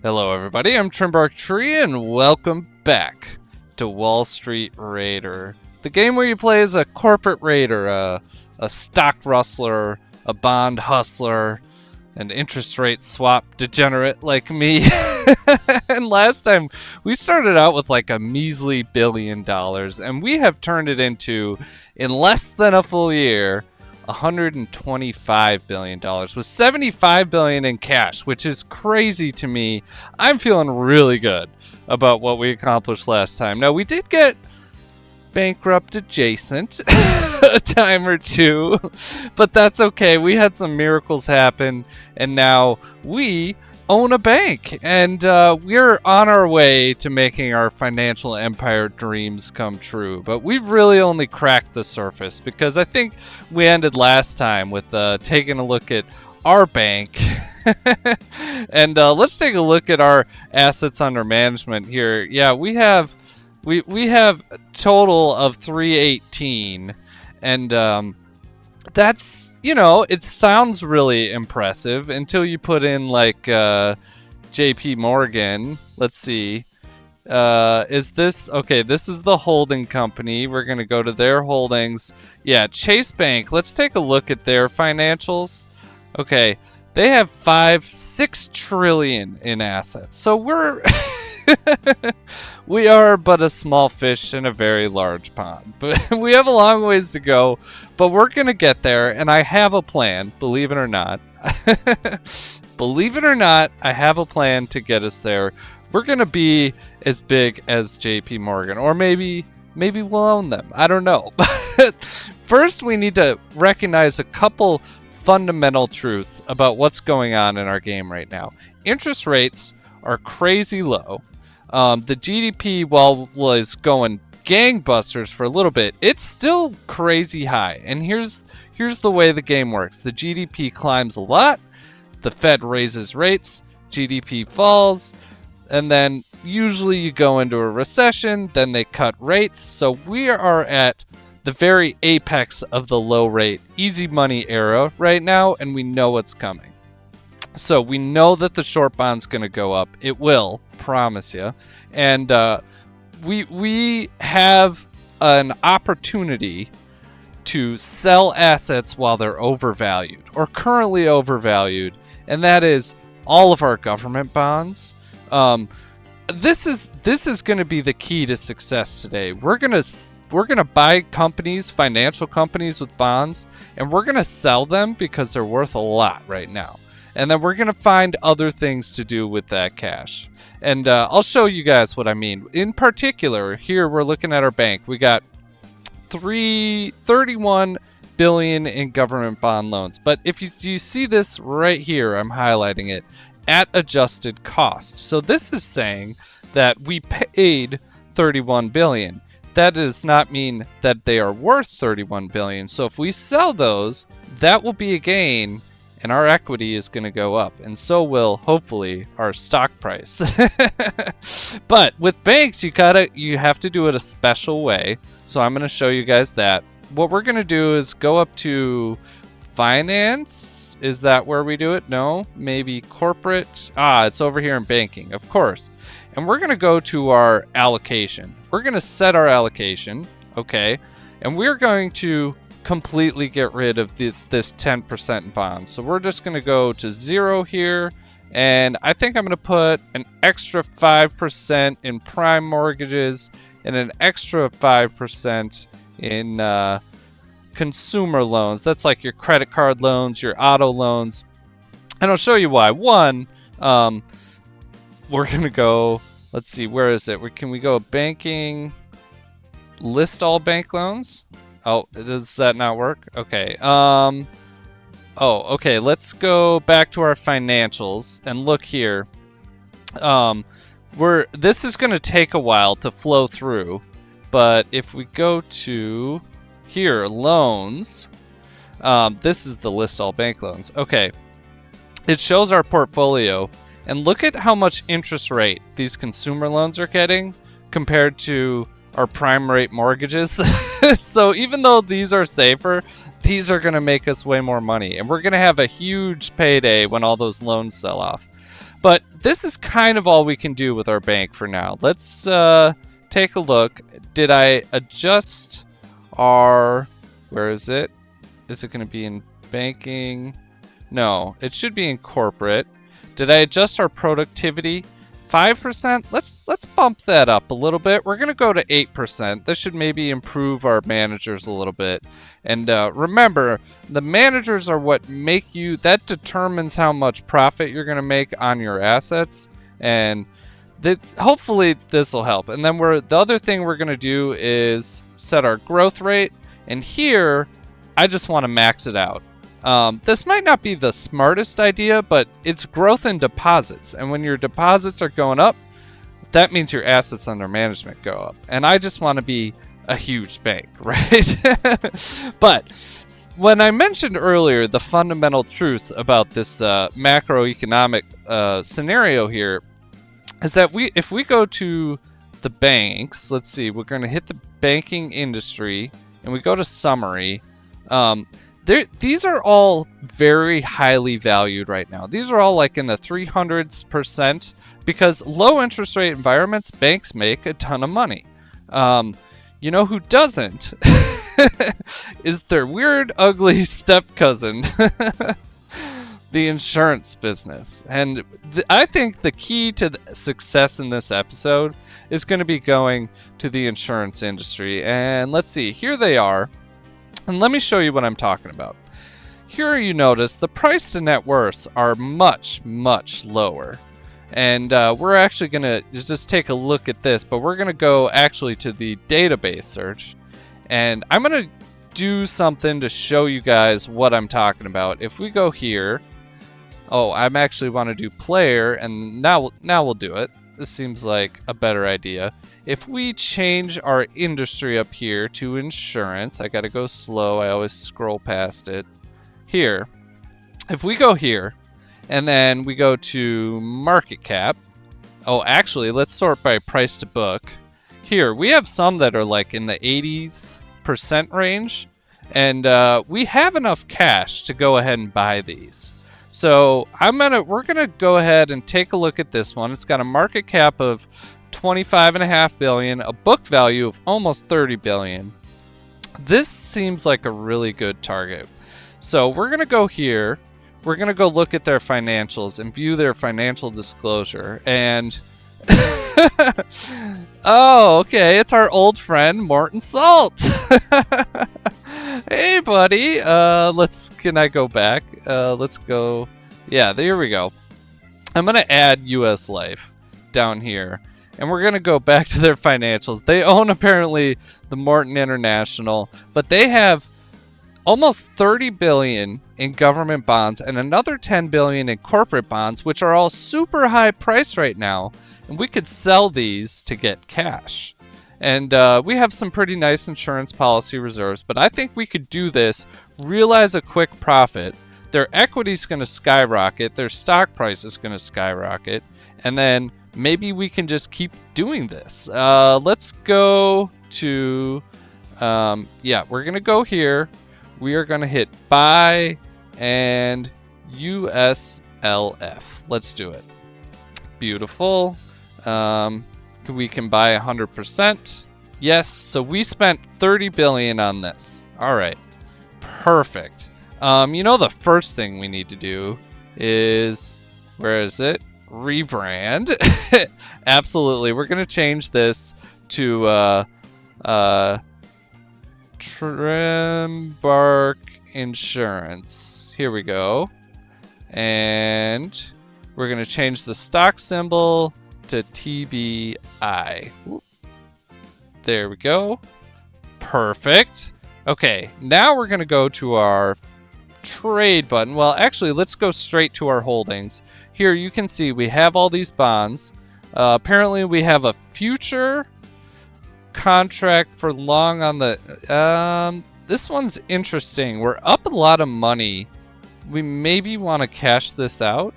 Hello everybody, I'm Trimbark Tree and welcome back to Wall Street Raider. The game where you play as a corporate raider, a stock rustler, a bond hustler, an interest rate swap degenerate like me. And last time we started out with like a measly $1 billion and we have turned it into, in less than a full year, $125 billion with $75 billion in cash, which is crazy to me. I'm feeling really good about what we accomplished last time. Now, we did get bankrupt adjacent a time or two, but that's okay. We had some miracles happen, and now we own a bank, and we're on our way to making our financial empire dreams come true. But we've really only cracked the surface, because I think we ended last time with taking a look at our bank. And let's take a look at our assets under management here. Yeah, we have a total of 318, and that's, you know, it sounds really impressive until you put in like JP Morgan. Let's see. Is this okay? This is the holding company. We're going to go to their holdings. Yeah, Chase Bank. Let's take a look at their financials. Okay. They have 6 trillion in assets. So we are but a small fish in a very large pond. But we have a long ways to go, but we're going to get there, and I have a plan, believe it or not. Believe it or not, I have a plan to get us there. We're going to be as big as JP Morgan, or maybe we'll own them. I don't know. But first, we need to recognize a couple fundamental truths about what's going on in our game right now. Interest rates are crazy low. The GDP, while was going gangbusters for a little bit, it's still crazy high. And here's the way the game works. The GDP climbs a lot, the Fed raises rates, GDP falls, and then usually you go into a recession, then they cut rates. So we are at the very apex of the low rate, easy money era right now, and we know what's coming. So we know that the short bond's going to go up. It will, promise you. And we have an opportunity to sell assets while they're overvalued, or currently overvalued, and that is all of our government bonds. This is going to be the key to success today. We're gonna buy companies, financial companies with bonds, and we're gonna sell them because they're worth a lot right now. And then we're going to find other things to do with that cash. And I'll show you guys what I mean. In particular, here we're looking at our bank. We got 31 billion in government bond loans. But if you see this right here, I'm highlighting it, at adjusted cost. So this is saying that we paid 31 billion. That does not mean that they are worth 31 billion. So if we sell those, that will be a gain, and our equity is going to go up, and so will hopefully our stock price. But with banks, you have to do it a special way. So I'm going to show you guys that. What we're going to do is go up to finance. Is that where we do it? No, maybe corporate. It's over here in banking, of course. And we're going to go to our allocation. We're going to set our allocation, okay? And we're going to completely get rid of this 10% in bonds. So we're just going to go to 0 here, and I think I'm going to put an extra 5% in prime mortgages and an extra 5% in consumer loans. That's like your credit card loans, your auto loans, and I'll show you why. One, we're going to go, let's see, where is it? Can we go banking, list all bank loans? Oh, does that not work? Okay. Okay. Let's go back to our financials and look here. This is going to take a while to flow through, but if we go to here, loans, this is the list all bank loans. Okay. It shows our portfolio, and look at how much interest rate these consumer loans are getting compared to our prime rate mortgages. So even though these are safer, these are going to make us way more money, and we're going to have a huge payday when all those loans sell off. But this is kind of all we can do with our bank for now. Let's take a look. Did I adjust our... Where is it? Is it going to be in banking? No, it should be in corporate. Did I adjust our productivity? 5%? Let's bump that up a little bit. We're going to go to 8%. This should maybe improve our managers a little bit. And remember, the managers are what make you... That determines how much profit you're going to make on your assets. And hopefully this will help. And then the other thing we're going to do is set our growth rate. And here, I just want to max it out. This might not be the smartest idea, but it's growth in deposits. And when your deposits are going up, that means your assets under management go up. And I just want to be a huge bank, right? But when I mentioned earlier the fundamental truth about this macroeconomic scenario here is that if we go to the banks, let's see, we're going to hit the banking industry and we go to summary. These are all very highly valued right now. These are all like in the 300% because low interest rate environments, banks make a ton of money. You know who doesn't is their weird, ugly step cousin, the insurance business. And I think the key to success in this episode is going to be going to the insurance industry. And let's see, here they are. And let me show you what I'm talking about. Here you notice the price to net worths are much, much lower. And we're actually going to just take a look at this, but we're going to go actually to the database search. And I'm going to do something to show you guys what I'm talking about. If we go here, I'm actually want to do player, and now we'll do it. This seems like a better idea. If we change our industry up here to insurance, I gotta go slow, I always scroll past it. Here, if we go here, and then we go to market cap. Actually, let's sort by price to book. Here, we have some that are like in the 80% range, and we have enough cash to go ahead and buy these. So we're gonna go ahead and take a look at this one. It's got a market cap of 25.5 billion, a book value of almost 30 billion. This seems like a really good target. So we're gonna go here. We're gonna go look at their financials and view their financial disclosure. And okay, it's our old friend Morton Salt. Hey, buddy. Can I go back? Let's go. Yeah, there we go. I'm going to add US Life down here. And we're going to go back to their financials. They own, apparently, the Morton International. But they have almost 30 billion in government bonds and another 10 billion in corporate bonds, which are all super high price right now. And we could sell these to get cash. And we have some pretty nice insurance policy reserves, but I think we could do this, realize a quick profit. Their equity's going to skyrocket, their stock price is going to skyrocket, and then maybe we can just keep doing this. Let's go to, we're going to go here. We are going to hit buy and USLF. Let's do it. Beautiful. We can buy 100%. Yes, so we spent 30 billion on this. All right, perfect. The first thing we need to do is, where is it? Rebrand. Absolutely, we're gonna change this to Trimbark Insurance. Here we go, and we're gonna change the stock symbol to TBI. Whoop. There we go. Perfect. Okay, now we're going to go to our trade button. Well, actually, let's go straight to our holdings. Here you can see we have all these bonds. Apparently, we have a future contract for long on the... this one's interesting. We're up a lot of money. We maybe want to cash this out.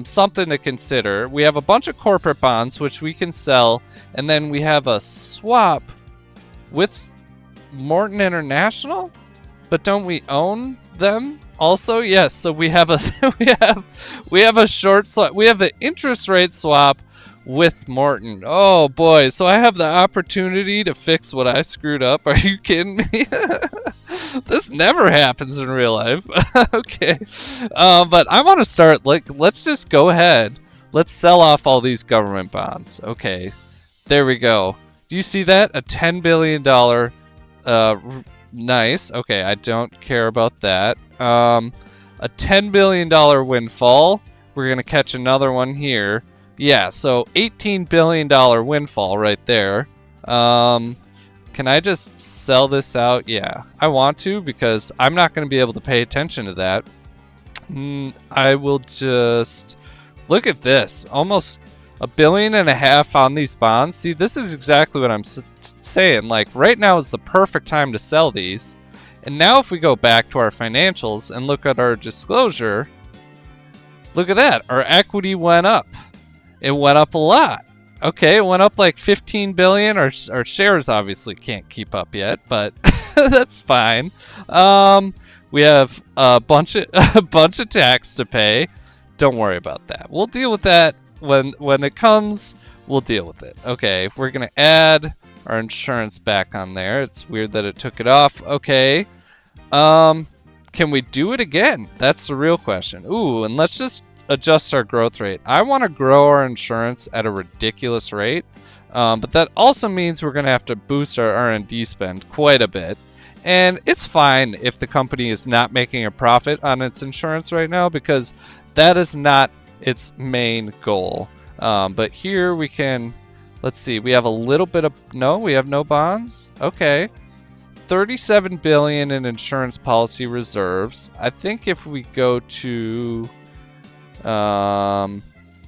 Something to consider. We have a bunch of corporate bonds which we can sell, and then we have a swap with Morton International, but don't we own them also, yes, so we have a we have a short swap. We have an interest rate swap with Morton. Oh boy, so I have the opportunity to fix what I screwed up. Are you kidding me? This never happens in real life. Okay. But I want to start, like, let's just go ahead. Let's sell off all these government bonds. Okay. There we go. Do you see that? A $10 billion, nice. Okay, I don't care about that. A $10 billion windfall. We're going to catch another one here. Yeah, so $18 billion windfall right there. Can I just sell this out? Yeah, I want to because I'm not going to be able to pay attention to that. I will just look at this. Almost $1.5 billion on these bonds. See, this is exactly what I'm saying. Like, right now is the perfect time to sell these. And now if we go back to our financials and look at our disclosure, look at that. Our equity went up. It went up a lot. Okay, it went up like 15 billion. Our shares obviously can't keep up yet, but that's fine. We have a bunch of tax to pay. Don't worry about that. We'll deal with that when it comes. We'll deal with it. Okay, we're gonna add our insurance back on there. It's weird that it took it off. Okay. Can we do it again? That's the real question. Ooh, and let's just adjust our growth rate. I want to grow our insurance at a ridiculous rate, but that also means we're going to have to boost our R&D spend quite a bit. And it's fine if the company is not making a profit on its insurance right now, because that is not its main goal. But here we can, let's see, we have a little bit of, no, we have no bonds. Okay. 37 billion in insurance policy reserves. I think if we go to,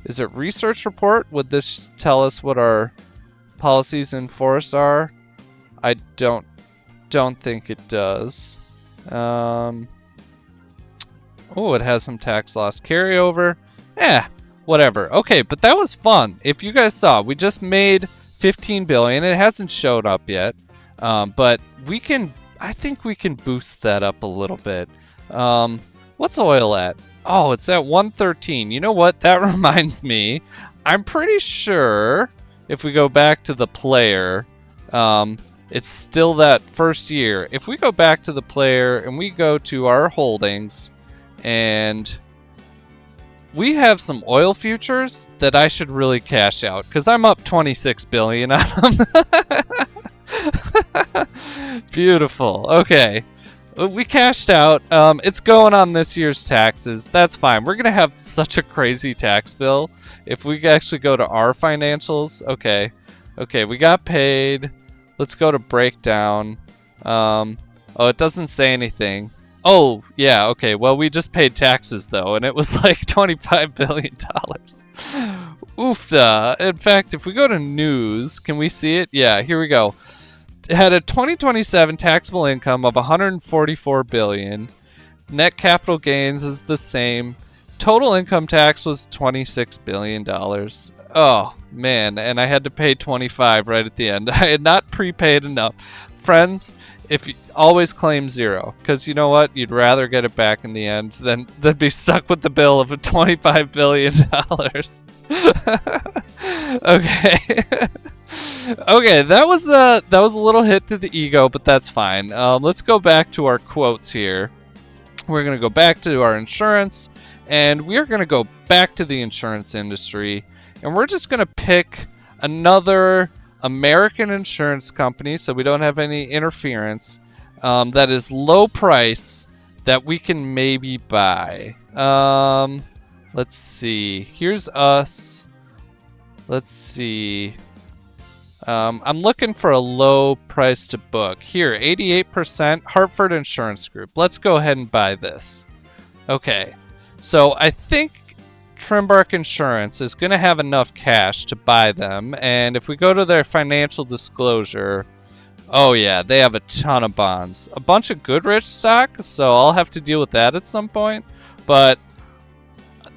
is it research report? Would this tell us what our policies in force are? I don't think it does. Oh, it has some tax loss carryover. Whatever. Okay, but that was fun. If you guys saw, we just made 15 billion. It hasn't showed up yet. But I think we can boost that up a little bit. What's oil at? Oh, it's at 113. You know what? That reminds me. I'm pretty sure if we go back to the player, it's still that first year. If we go back to the player and we go to our holdings and we have some oil futures that I should really cash out because I'm up 26 billion on them. Beautiful. Okay. We cashed out. It's going on this year's taxes. That's fine. We're going to have such a crazy tax bill if we actually go to our financials. Okay. Okay, we got paid. Let's go to breakdown. Oh, it doesn't say anything. Oh, yeah, okay. Well, we just paid taxes, though, and it was like $25 billion. Oofda. In fact, if we go to news, can we see it? Yeah, here we go. It had a 2027 taxable income of 144 billion. Net capital gains is the same. Total income tax was $26 billion. Oh, man, and I had to pay 25 right at the end. I had not prepaid enough. Friends, if you always claim zero, because you know what? You'd rather get it back in the end than be stuck with the bill of $25 billion. Okay. Okay, that was a little hit to the ego, but that's fine. Let's go back to our quotes here. We're going to go back to our insurance, and we're going to go back to the insurance industry, and we're just going to pick another American insurance company, so we don't have any interference, that is low price that we can maybe buy. Let's see. Here's us. Let's see. I'm looking for a low price to book. Here, 88%, Hartford Insurance Group. Let's go ahead and buy this. Okay, so I think Trimbark Insurance is going to have enough cash to buy them. And if we go to their financial disclosure, oh yeah, they have a ton of bonds. A bunch of Goodrich stock, so I'll have to deal with that at some point. But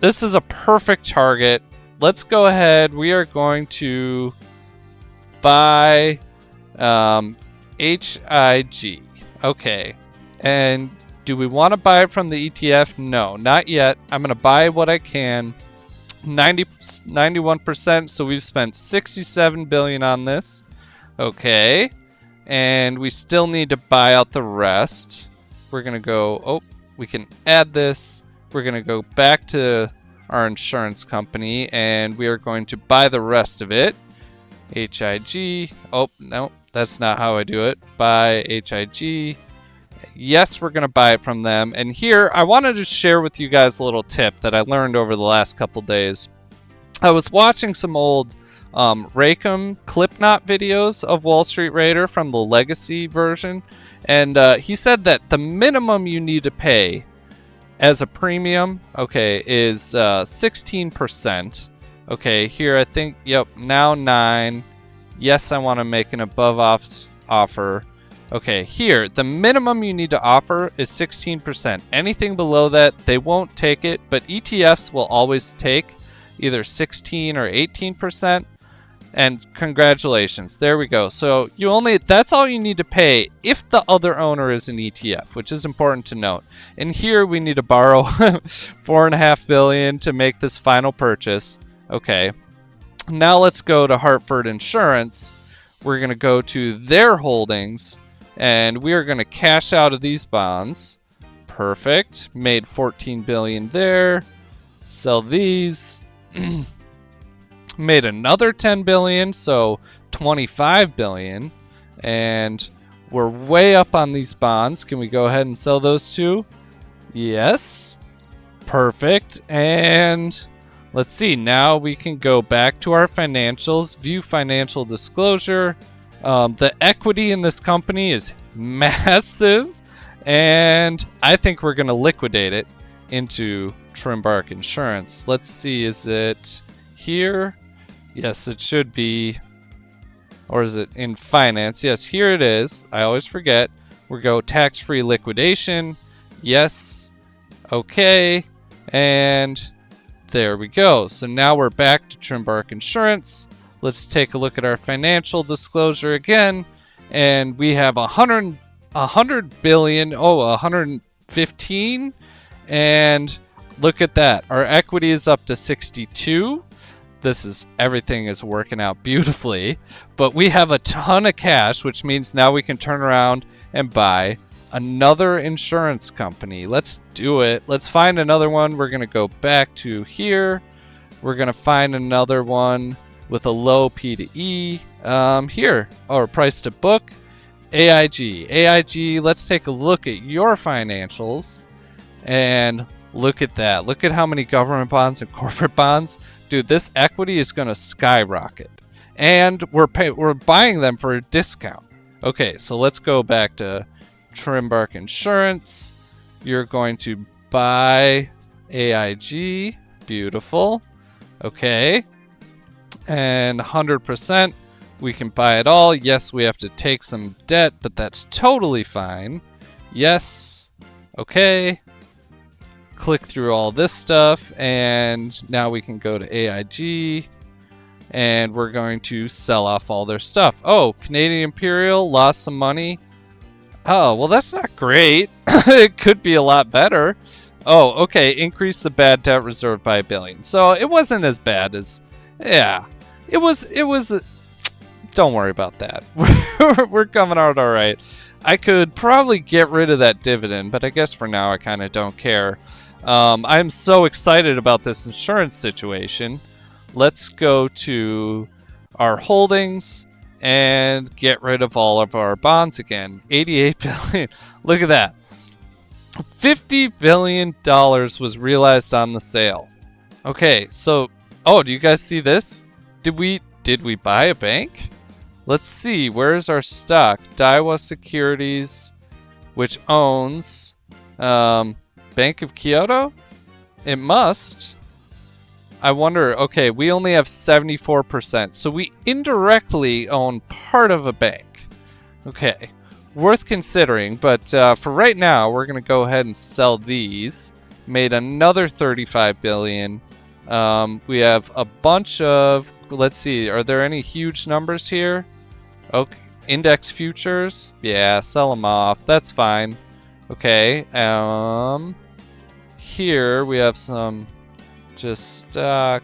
this is a perfect target. Let's go ahead. We are going to buy HIG. Okay. And Do we want to buy it from the ETF? No, not yet. I'm going to buy what I can. 91%, so we've spent 67 billion on this. Okay. And we still need to buy out the rest. We're going to go, oh, we can add this. We're going to go back to our insurance company and we are going to buy the rest of it. HIG. Oh, no, that's not how I do it. Buy HIG. Yes, we're going to buy it from them. And here, I wanted to share with you guys a little tip that I learned over the last couple days. I was watching some old Raycom Clipknot videos of Wall Street Raider from the legacy version. And he said that the minimum you need to pay as a premium, okay, is 16%. Okay, here I think, yep, now 9. Yes, I want to make an above offer. Okay, here, the minimum you need to offer is 16%. Anything below that, they won't take it, but ETFs will always take either 16 or 18%. And congratulations, there we go. So that's all you need to pay if the other owner is an ETF, which is important to note. And here we need to borrow 4.5 billion to make this final purchase. Okay, now let's go to Hartford Insurance. We're gonna go to their holdings and we are gonna cash out of these bonds. Perfect, made 14 billion there. Sell these. Made another 10 billion, so 25 billion. And we're way up on these bonds. Can we go ahead and sell those two? Yes. Perfect. And let's see. Now we can go back to our financials, view financial disclosure. The equity in this company is massive. And I think we're going to liquidate it into Trimbark Insurance. Let's see. Is it here? Yes, it should be. Or is it in finance? Yes, here it is. I always forget. We go tax-free liquidation. Yes. Okay. And there we go. So now we're back to Trimbark Insurance. Let's take a look at our financial disclosure again. And we have 100 billion. Oh, 115. And look at that. Our equity is up to 62. Everything is working out beautifully, but we have a ton of cash, which means now we can turn around and buy another insurance company. Let's do it. Let's find another one. We're going to go back to here. We're going to find another one with a low P to E. Here, or price to book. AIG, let's take a look at your financials and look at that. Look at how many government bonds and corporate bonds. Dude, this equity is going to skyrocket. And we're buying them for a discount. Okay, so let's go back to Trimbark Insurance. You're going to buy AIG. Beautiful. Okay. And 100%. We can buy it all. Yes, we have to take some debt, but that's totally fine. Yes. Okay. Click through all this stuff, and now we can go to AIG, and we're going to sell off all their stuff. Oh, Canadian Imperial lost some money. Oh, well, that's not great. It could be a lot better. Oh, okay, increase the bad debt reserve by $1 billion. So it wasn't as bad as, yeah, it was. Don't worry about that. We're coming out all right. I could probably get rid of that dividend, but I guess for now I kind of don't care. I'm so excited about this insurance situation. Let's go to our holdings and get rid of all of our bonds again. 88 billion. Look at that. $50 billion was realized on the sale. Okay, so, oh, do you guys see this? Did we buy a bank? Let's see, where's our stock? Daiwa Securities, which owns Bank of Kyoto? It must. I wonder, okay, we only have 74%, so we indirectly own part of a bank. Okay, worth considering, but for right now, we're going to go ahead and sell these. Made another 35 billion. We have a bunch of, let's see, are there any huge numbers here? Okay, index futures, yeah, sell them off, that's fine. Okay. Here we have some just stock.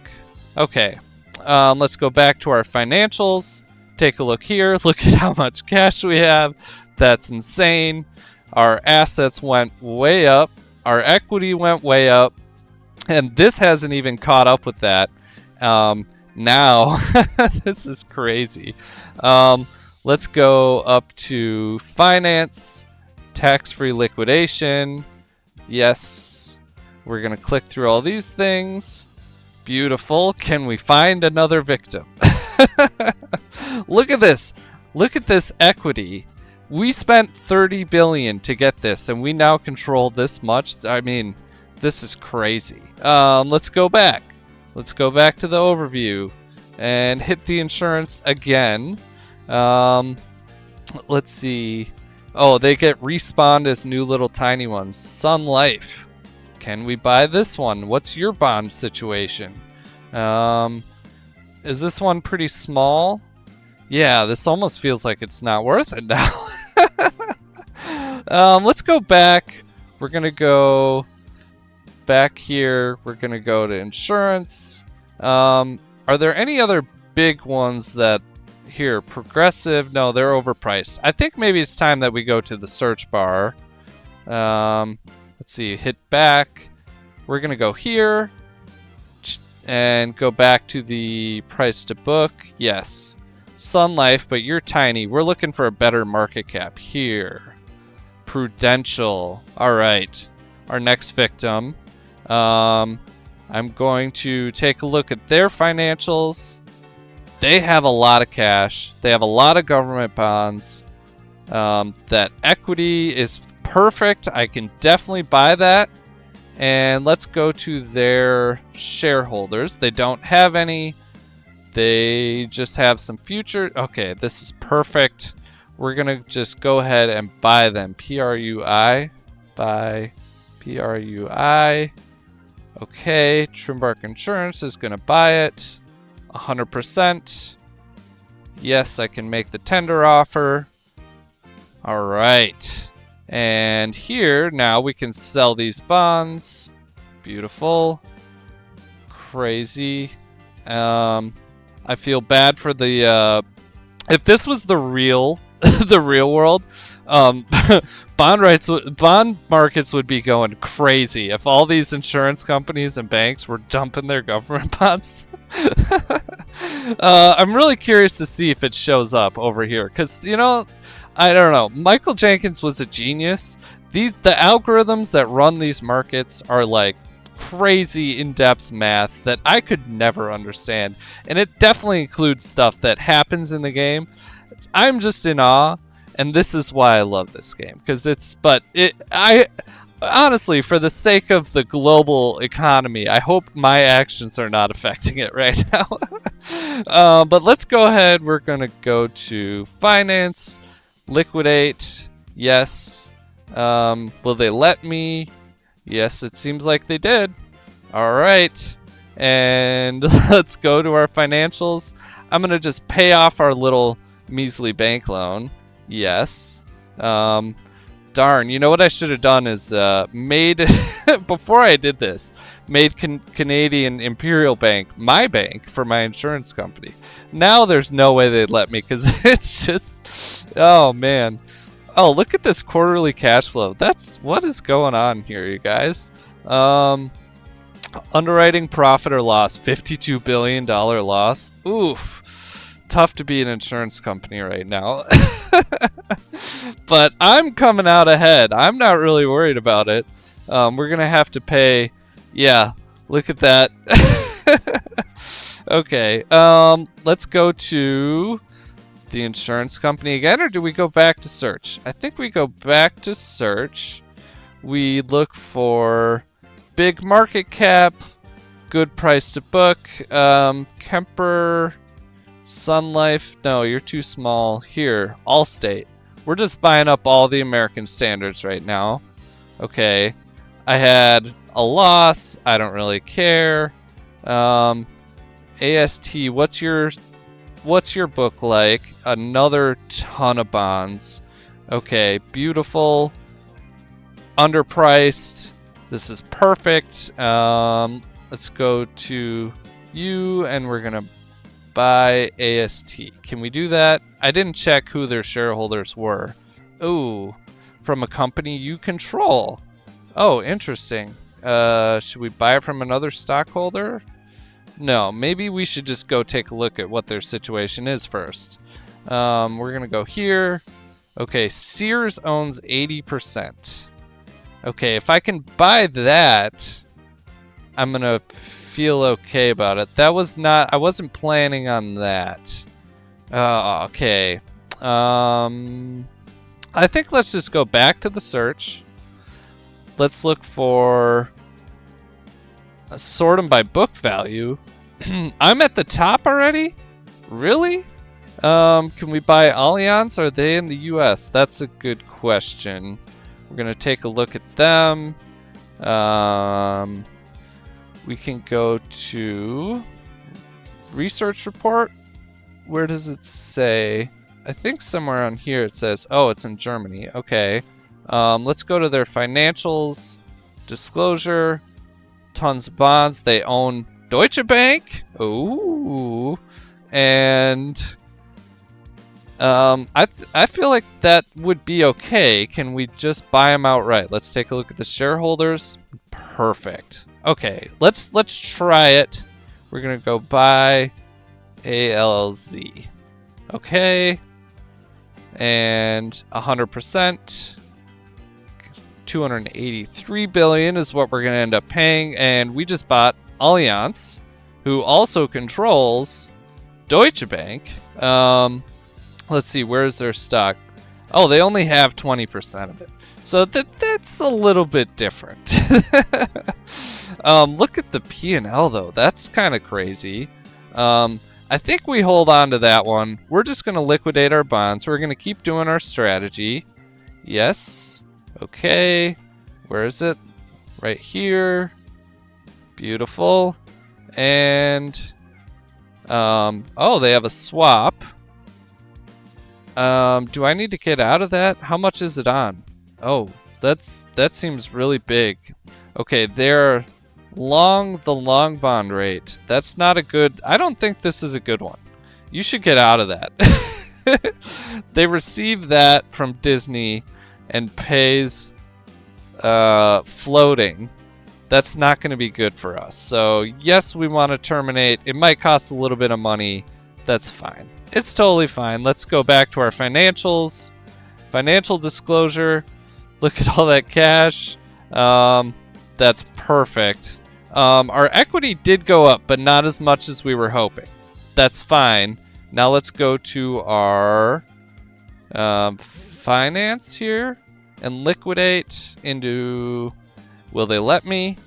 Okay. Let's go back to our financials. Take a look here. Look at how much cash we have. That's insane. Our assets went way up. Our equity went way up. And this hasn't even caught up with that. Now, this is crazy. Let's go up to finance, tax-free liquidation. Yes. We're going to click through all these things. Beautiful. Can we find another victim? Look at this. Look at this equity. We spent 30 billion to get this, and we now control this much. I mean, this is crazy. Let's go back. Let's go back to the overview and hit the insurance again. Let's see. Oh, they get respawned as new little tiny ones. Sun Life. Can we buy this one? What's your bond situation? Is this one pretty small? Yeah, this almost feels like it's not worth it now. Let's go back. We're going to go back here. We're going to go to insurance. Are there any other big ones that... Here, Progressive. No, they're overpriced. I think maybe it's time that we go to the search bar. Let's see, hit back. We're going to go here and go back to the price to book. Yes. Sun Life, but you're tiny. We're looking for a better market cap here. Prudential. All right. Our next victim. I'm going to take a look at their financials. They have a lot of cash. They have a lot of government bonds. That equity is perfect. I can definitely buy that. And let's go to their shareholders. They don't have any. They just have some future. Okay, this is perfect. We're going to just go ahead and buy them. PRUI. Buy PRUI. Okay, Trimbark Insurance is going to buy it. 100%. Yes, I can make the tender offer. All right. And here, now we can sell these bonds. Beautiful. Crazy. I feel bad for the... if this was the real the real world, bond markets would be going crazy if all these insurance companies and banks were dumping their government bonds. I'm really curious to see if it shows up over here, because, you know, I don't know. Michael Jenkins was a genius. The algorithms that run these markets are like crazy in-depth math that I could never understand, and it definitely includes stuff that happens in the game. I'm just in awe, and this is why I love this game, because I honestly, for the sake of the global economy, I hope my actions are not affecting it right now. But let's go ahead. We're gonna go to finance, liquidate. Yes. Will they let me? Yes, it seems like they did. All right. And let's go to our financials. I'm going to just pay off our little measly bank loan. Yes. Darn, you know what I should have done is made, before I did this, made Canadian Imperial Bank my bank for my insurance company. Now there's no way they'd let me, because it's just, oh man. Oh, look at this quarterly cash flow. What is going on here, you guys? Underwriting profit or loss, $52 billion loss. Oof. Tough to be an insurance company right now. But I'm coming out ahead. I'm not really worried about it. We're going to have to pay. Yeah, look at that. Okay, let's go to the insurance company again, or do we go back to search? I think we go back to search. We look for big market cap, good price to book. Kemper, Sun Life. No, you're too small. Here, Allstate. We're just buying up all the American standards right now. Okay, I had a loss. I don't really care. AST, what's your book like? Another ton of bonds. Okay, beautiful. underpriced. This is perfect. Let's go to you, and we're gonna buy AST. Can we do that? I didn't check who their shareholders were. Ooh, from a company you control. Oh, interesting. Should we buy it from another stockholder? No, maybe we should just go take a look at what their situation is first. We're gonna go here. Okay, Sears owns 80%. Okay, if I can buy that, I'm gonna feel okay about it. That was not, I wasn't planning on that. Okay. I think let's just go back to the search. Let's look for, sort them by book value. I'm at the top already? Really? Can we buy Allianz? Are they in the US? That's a good question. We're gonna take a look at them. We can go to research report. Where does it say? I think somewhere on here it says, oh, it's in Germany. Okay. Let's go to their financials, disclosure, tons of bonds. They own Deutsche Bank. Ooh. And I feel like that would be okay. Can we just buy them outright? Let's take a look at the shareholders. Perfect. Okay, let's try it. We're gonna go buy ALZ. Okay. And 100%. 283 billion is what we're gonna end up paying, and we just bought Allianz, who also controls Deutsche Bank. Let's see, where's their stock? Oh, they only have 20% of it. So that's a little bit different. Look at the P&L though. That's kind of crazy. I think we hold on to that one. We're just going to liquidate our bonds. We're going to keep doing our strategy. Yes. Okay. Where is it? Right here. Beautiful. And oh, they have a swap. Do I need to get out of that? How much is it on? Oh, that seems really big. Okay, they're long bond rate. That's not a good, I don't think this is a good one. You should get out of that. They receive that from Disney and pays floating. That's not going to be good for us. So yes, we want to terminate. It might cost a little bit of money. That's fine. It's totally fine. Let's go back to our financials. Financial disclosure. Look at all that cash. That's perfect. Our equity did go up, but not as much as we were hoping. That's fine. Now let's go to our finance here and liquidate into... Will they let me?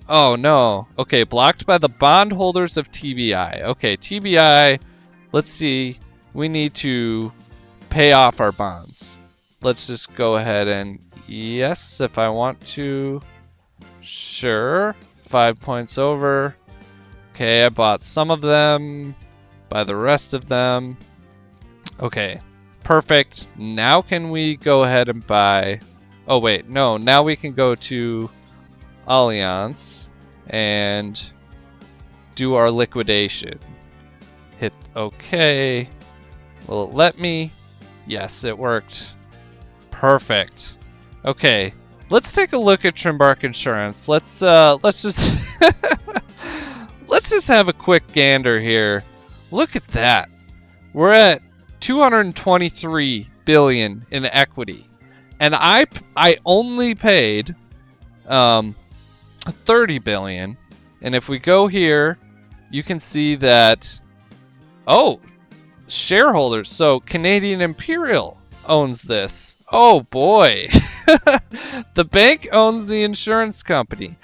Oh, no. Okay, blocked by the bondholders of TBI. Okay, TBI... Let's see, we need to pay off our bonds. Let's just go ahead and yes, if I want to. Sure, 5 points over. Okay, I bought some of them, buy the rest of them. Okay, perfect. Now can we go ahead and buy, oh wait, no, now we can go to Allianz and do our liquidation. Hit OK. Will it let me? Yes, it worked. Perfect. Okay, let's take a look at Trimbark Insurance. Let's just let's just have a quick gander here. Look at that. We're at 223 billion in equity, and I only paid 30 billion. And if we go here, you can see that. Oh, shareholders. So Canadian Imperial owns this. Oh boy. The bank owns the insurance company.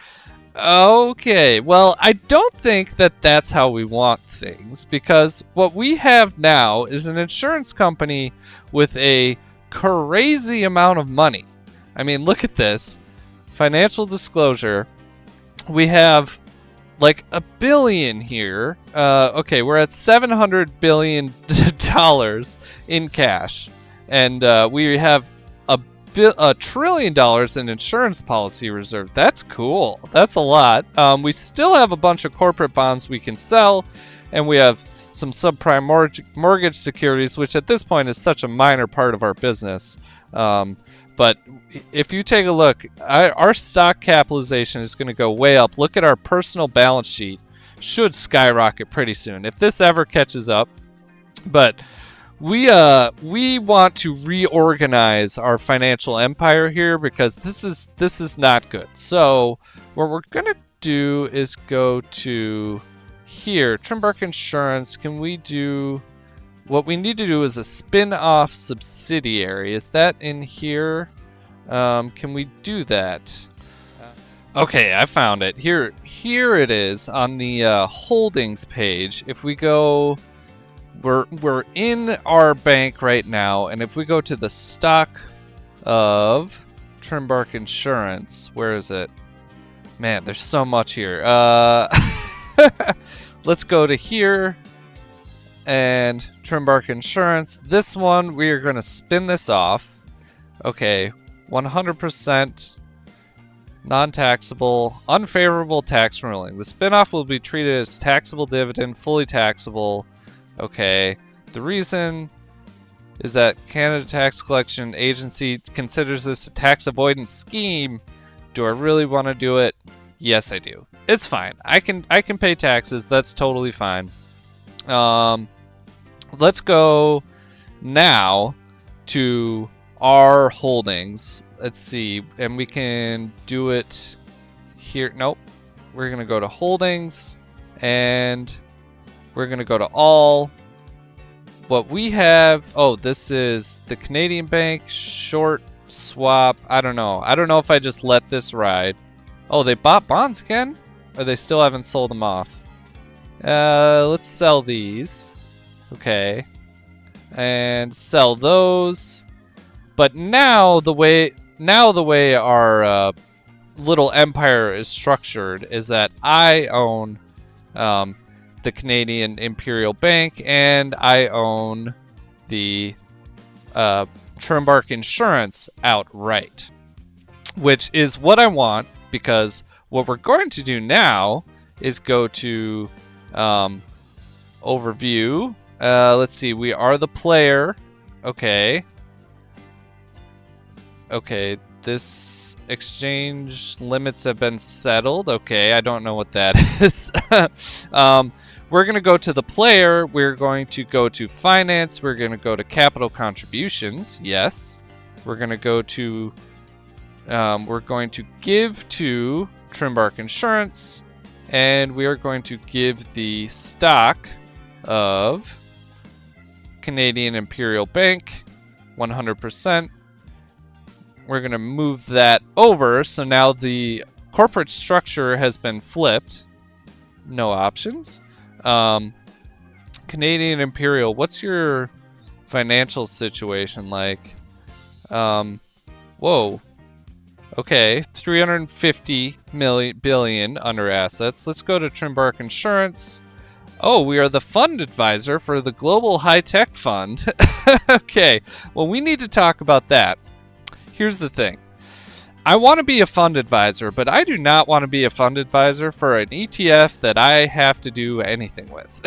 Okay, well, I don't think that that's how we want things, because what we have now is an insurance company with a crazy amount of money. I mean, look at this. Financial disclosure. We have like $1 billion here. Okay, we're at $700 billion in cash, and we have $1 $1 trillion in insurance policy reserve. That's cool. That's a lot. We still have a bunch of corporate bonds we can sell, and we have some subprime mortgage securities, which at this point is such a minor part of our business. But if you take a look, our stock capitalization is going to go way up. Look at our personal balance sheet. Should skyrocket pretty soon if this ever catches up. But we want to reorganize our financial empire here because this is not good. So what we're gonna do is go to here, Trimbark Insurance. Can we do what we need to do is a spin-off subsidiary? Is that in here? Can we do that? Okay, I found it. Here it is on the holdings page. If we go, we're in our bank right now, and if we go to the stock of Trimbark Insurance, where is it? Man, there's so much here. Let's go to here and Trimbark Insurance. This one, we are going to spin this off. Okay, 100% non-taxable, unfavorable tax ruling. The spinoff will be treated as taxable dividend, fully taxable. Okay, the reason is that Canada Tax Collection Agency considers this a tax avoidance scheme. Do I really want to do it? Yes, I do. It's fine. I can pay taxes. That's totally fine. Let's go now to our holdings. Let's see, and we can do it here. Nope. We're gonna go to holdings, and we're gonna go to all. What we have, oh, this is the Canadian Bank short swap. I don't know if I just let this ride. Oh, they bought bonds again? Or they still haven't sold them off? Let's sell these. Okay. And sell those. But now the way our little empire is structured is that I own the Canadian Imperial Bank, and I own the Trimbark Insurance outright, which is what I want, because what we're going to do now is go to overview. Let's see, we are the player. Okay. Okay, this exchange limits have been settled. Okay, I don't know what that is. We're going to go to the player. We're going to go to finance. We're going to go to capital contributions. Yes. We're going to go to, we're going to give to Trimbark Insurance, and we are going to give the stock of Canadian Imperial Bank 100%. We're going to move that over. So now the corporate structure has been flipped. No options. Canadian Imperial, what's your financial situation like? Whoa. Okay, 350 billion under assets. Let's go to Trimbark Insurance. Oh, we are the fund advisor for the Global High Tech Fund. Okay, well, we need to talk about that. Here's the thing. I want to be a fund advisor, but I do not want to be a fund advisor for an ETF that I have to do anything with.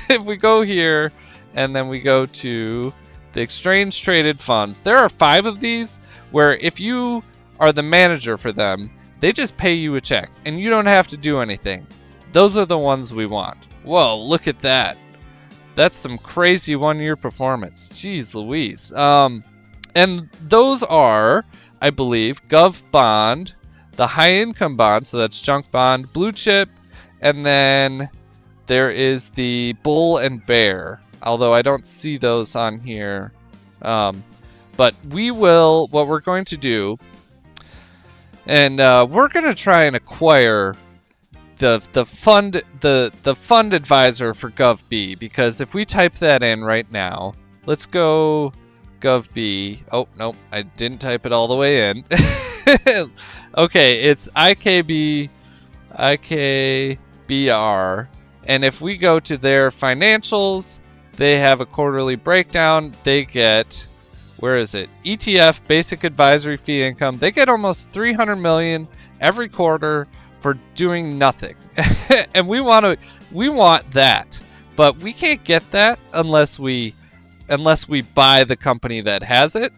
If we go here and then we go to the exchange traded funds, there are 5 of these where if you are the manager for them, they just pay you a check and you don't have to do anything. Those are the ones we want. Whoa, look at that. That's some crazy 1-year performance. Jeez Louise. And those are, I believe, Gov Bond, the High Income Bond, so that's Junk Bond, Blue Chip, and then there is the Bull and Bear, although I don't see those on here. But we will, what we're going to do, and we're going to try and acquire the fund advisor for GovB, because if we type that in right now, let's go GovB. Oh, nope, I didn't type it all the way in. Okay, it's IKBR. And if we go to their financials, they have a quarterly breakdown. They get where is it? ETF, basic advisory fee income. They get almost 300 million every quarter for doing nothing. And we want that. But we can't get that unless we buy the company that has it,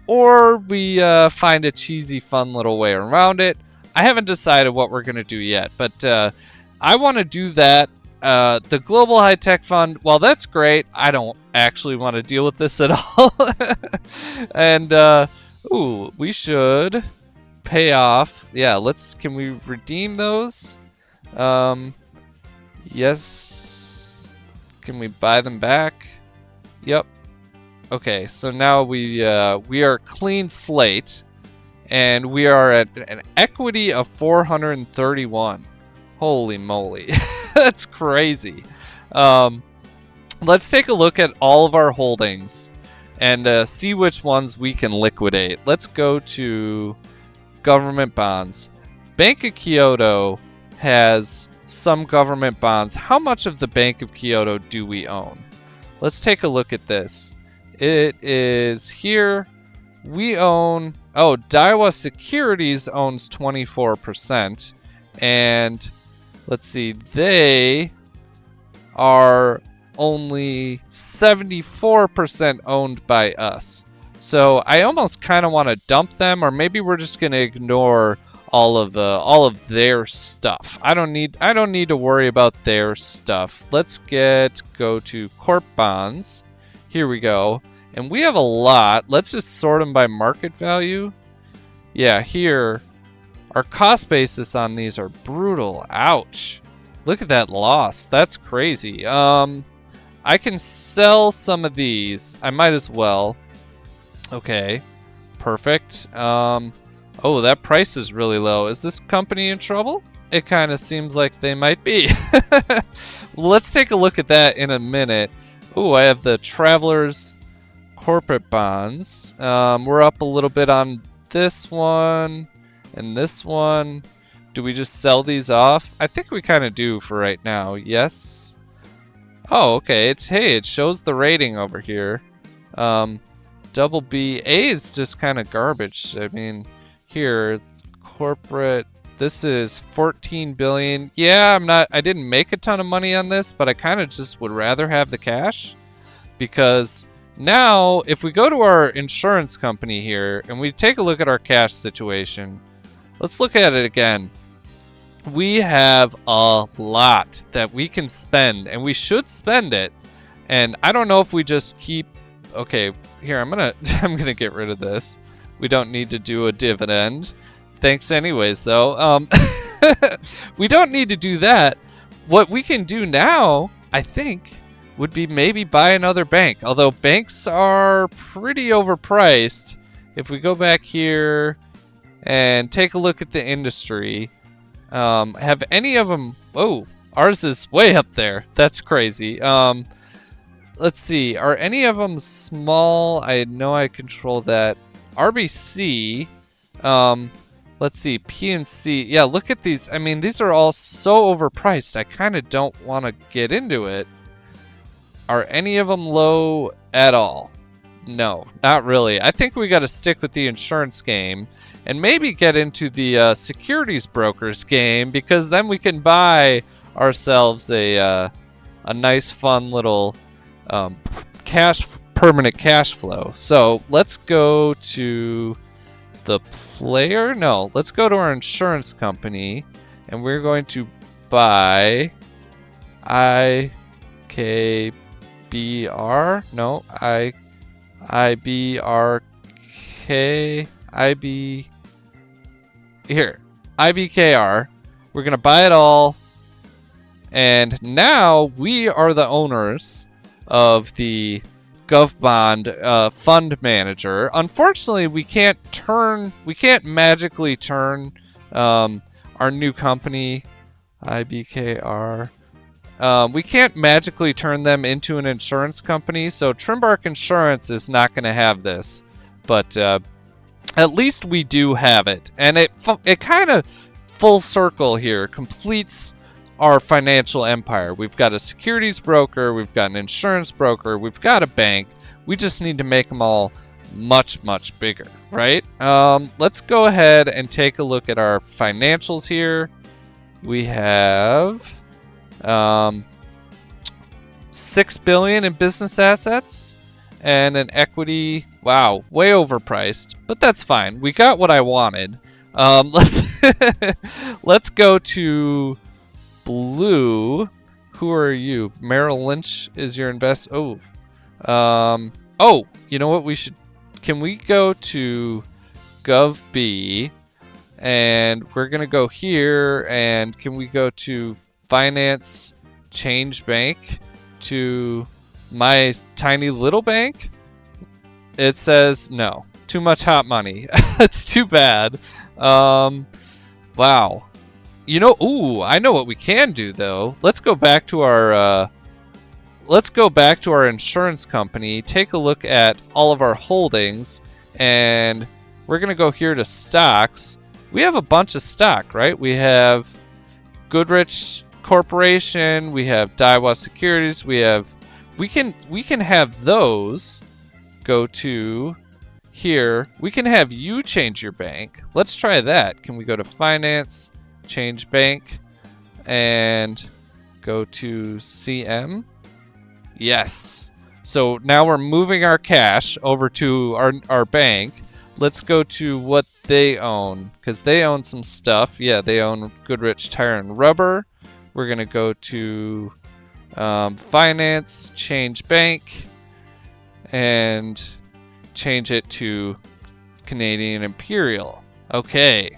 or we find a cheesy, fun little way around it. I haven't decided what we're going to do yet, but I want to do that. The Global High Tech Fund, well, that's great. I don't actually want to deal with this at all. And, we should pay off. Yeah, can we redeem those? Yes. Can we buy them back? Yep. Okay, so now we are clean slate, and we are at an equity of 431. Holy moly. That's crazy. Let's take a look at all of our holdings and see which ones we can liquidate. Let's go to government bonds. Bank of Kyoto has some government bonds. How much of the Bank of Kyoto do we own? Let's take a look at this. It is here. We own... Oh, Daiwa Securities owns 24%. And let's see, they are only 74% owned by us. So I almost kind of want to dump them, or maybe we're just going to ignore all of their stuff. I don't need to worry about their stuff. Let's go to corp bonds. Here we go. And we have a lot. Let's just sort them by market value. Yeah, here our cost basis on these are brutal. Ouch. Look at that loss. That's crazy. I can sell some of these. I might as well. Okay. Perfect. Oh, that price is really low. Is this company in trouble? It kind of seems like they might be. Let's take a look at that in a minute. Oh, I have the Travelers corporate bonds. We're up a little bit on this one and this one. Do we just sell these off? I think we kind of do for right now. Yes. Oh, okay. It shows the rating over here. Double B. A is just kind of garbage. I mean, here, corporate, this is 14 billion. Yeah, I didn't make a ton of money on this, but I kind of just would rather have the cash, because now if we go to our insurance company here and we take a look at our cash situation, let's look at it again. We have a lot that we can spend, and we should spend it. And I don't know if we just keep... Okay, here, I'm gonna get rid of this. We don't need to do a dividend. Thanks anyways, though. We don't need to do that. What we can do now, I think, would be maybe buy another bank. Although banks are pretty overpriced. If we go back here and take a look at the industry, have any of them... Oh, ours is way up there. That's crazy. Let's see. Are any of them small? I know I control that. RBC. Let's see. PNC. Yeah, look at these. I mean, these are all so overpriced. I kind of don't want to get into it. Are any of them low at all? No, not really. I think we got to stick with the insurance game and maybe get into the securities brokers game, because then we can ourselves a nice, fun little permanent cash flow. So let's go to the player. No, let's go to our insurance company, and we're going to buy IKBR. No, IBKR. We're gonna buy it all, and now we are the owners of the GovBond fund manager. Unfortunately, we can't magically turn our new company, IBKR. We can't magically turn them into an insurance company, so Trimbark Insurance is not going to have this. But at least we do have it, and it kind of full circle here completes our financial empire. We've got a securities broker, we've got an insurance broker, we've got a bank. We just need to make them all much, much bigger, right? Let's go ahead and take a look at our financials here. We have 6 billion in business assets and an equity. Wow, way overpriced, but that's fine. We got what I wanted. Let's let's go to blue. Who are you? Merrill Lynch is your invest. Oh, you know what? We should. Can we go to Gov B, and we're gonna go here, and can we go to Finance Change Bank to my tiny little bank? It says no. Too much hot money. It's too bad. Wow. You know, ooh, I know what we can do though. Let's go back to our insurance company, take a look at all of our holdings, and we're gonna go here to stocks. We have a bunch of stock, right? We have Goodrich Corporation, we have Daiwa Securities, we can have those go to here. We can have you change your bank. Let's try that. Can we go to Finance, Change Bank, and go to CM? Yes. So now we're moving our cash over to our bank. Let's go to what they own, because they own some stuff. Yeah, they own Goodrich Tire and Rubber. We're going to go to Finance, Change Bank, and change it to Canadian Imperial. Okay.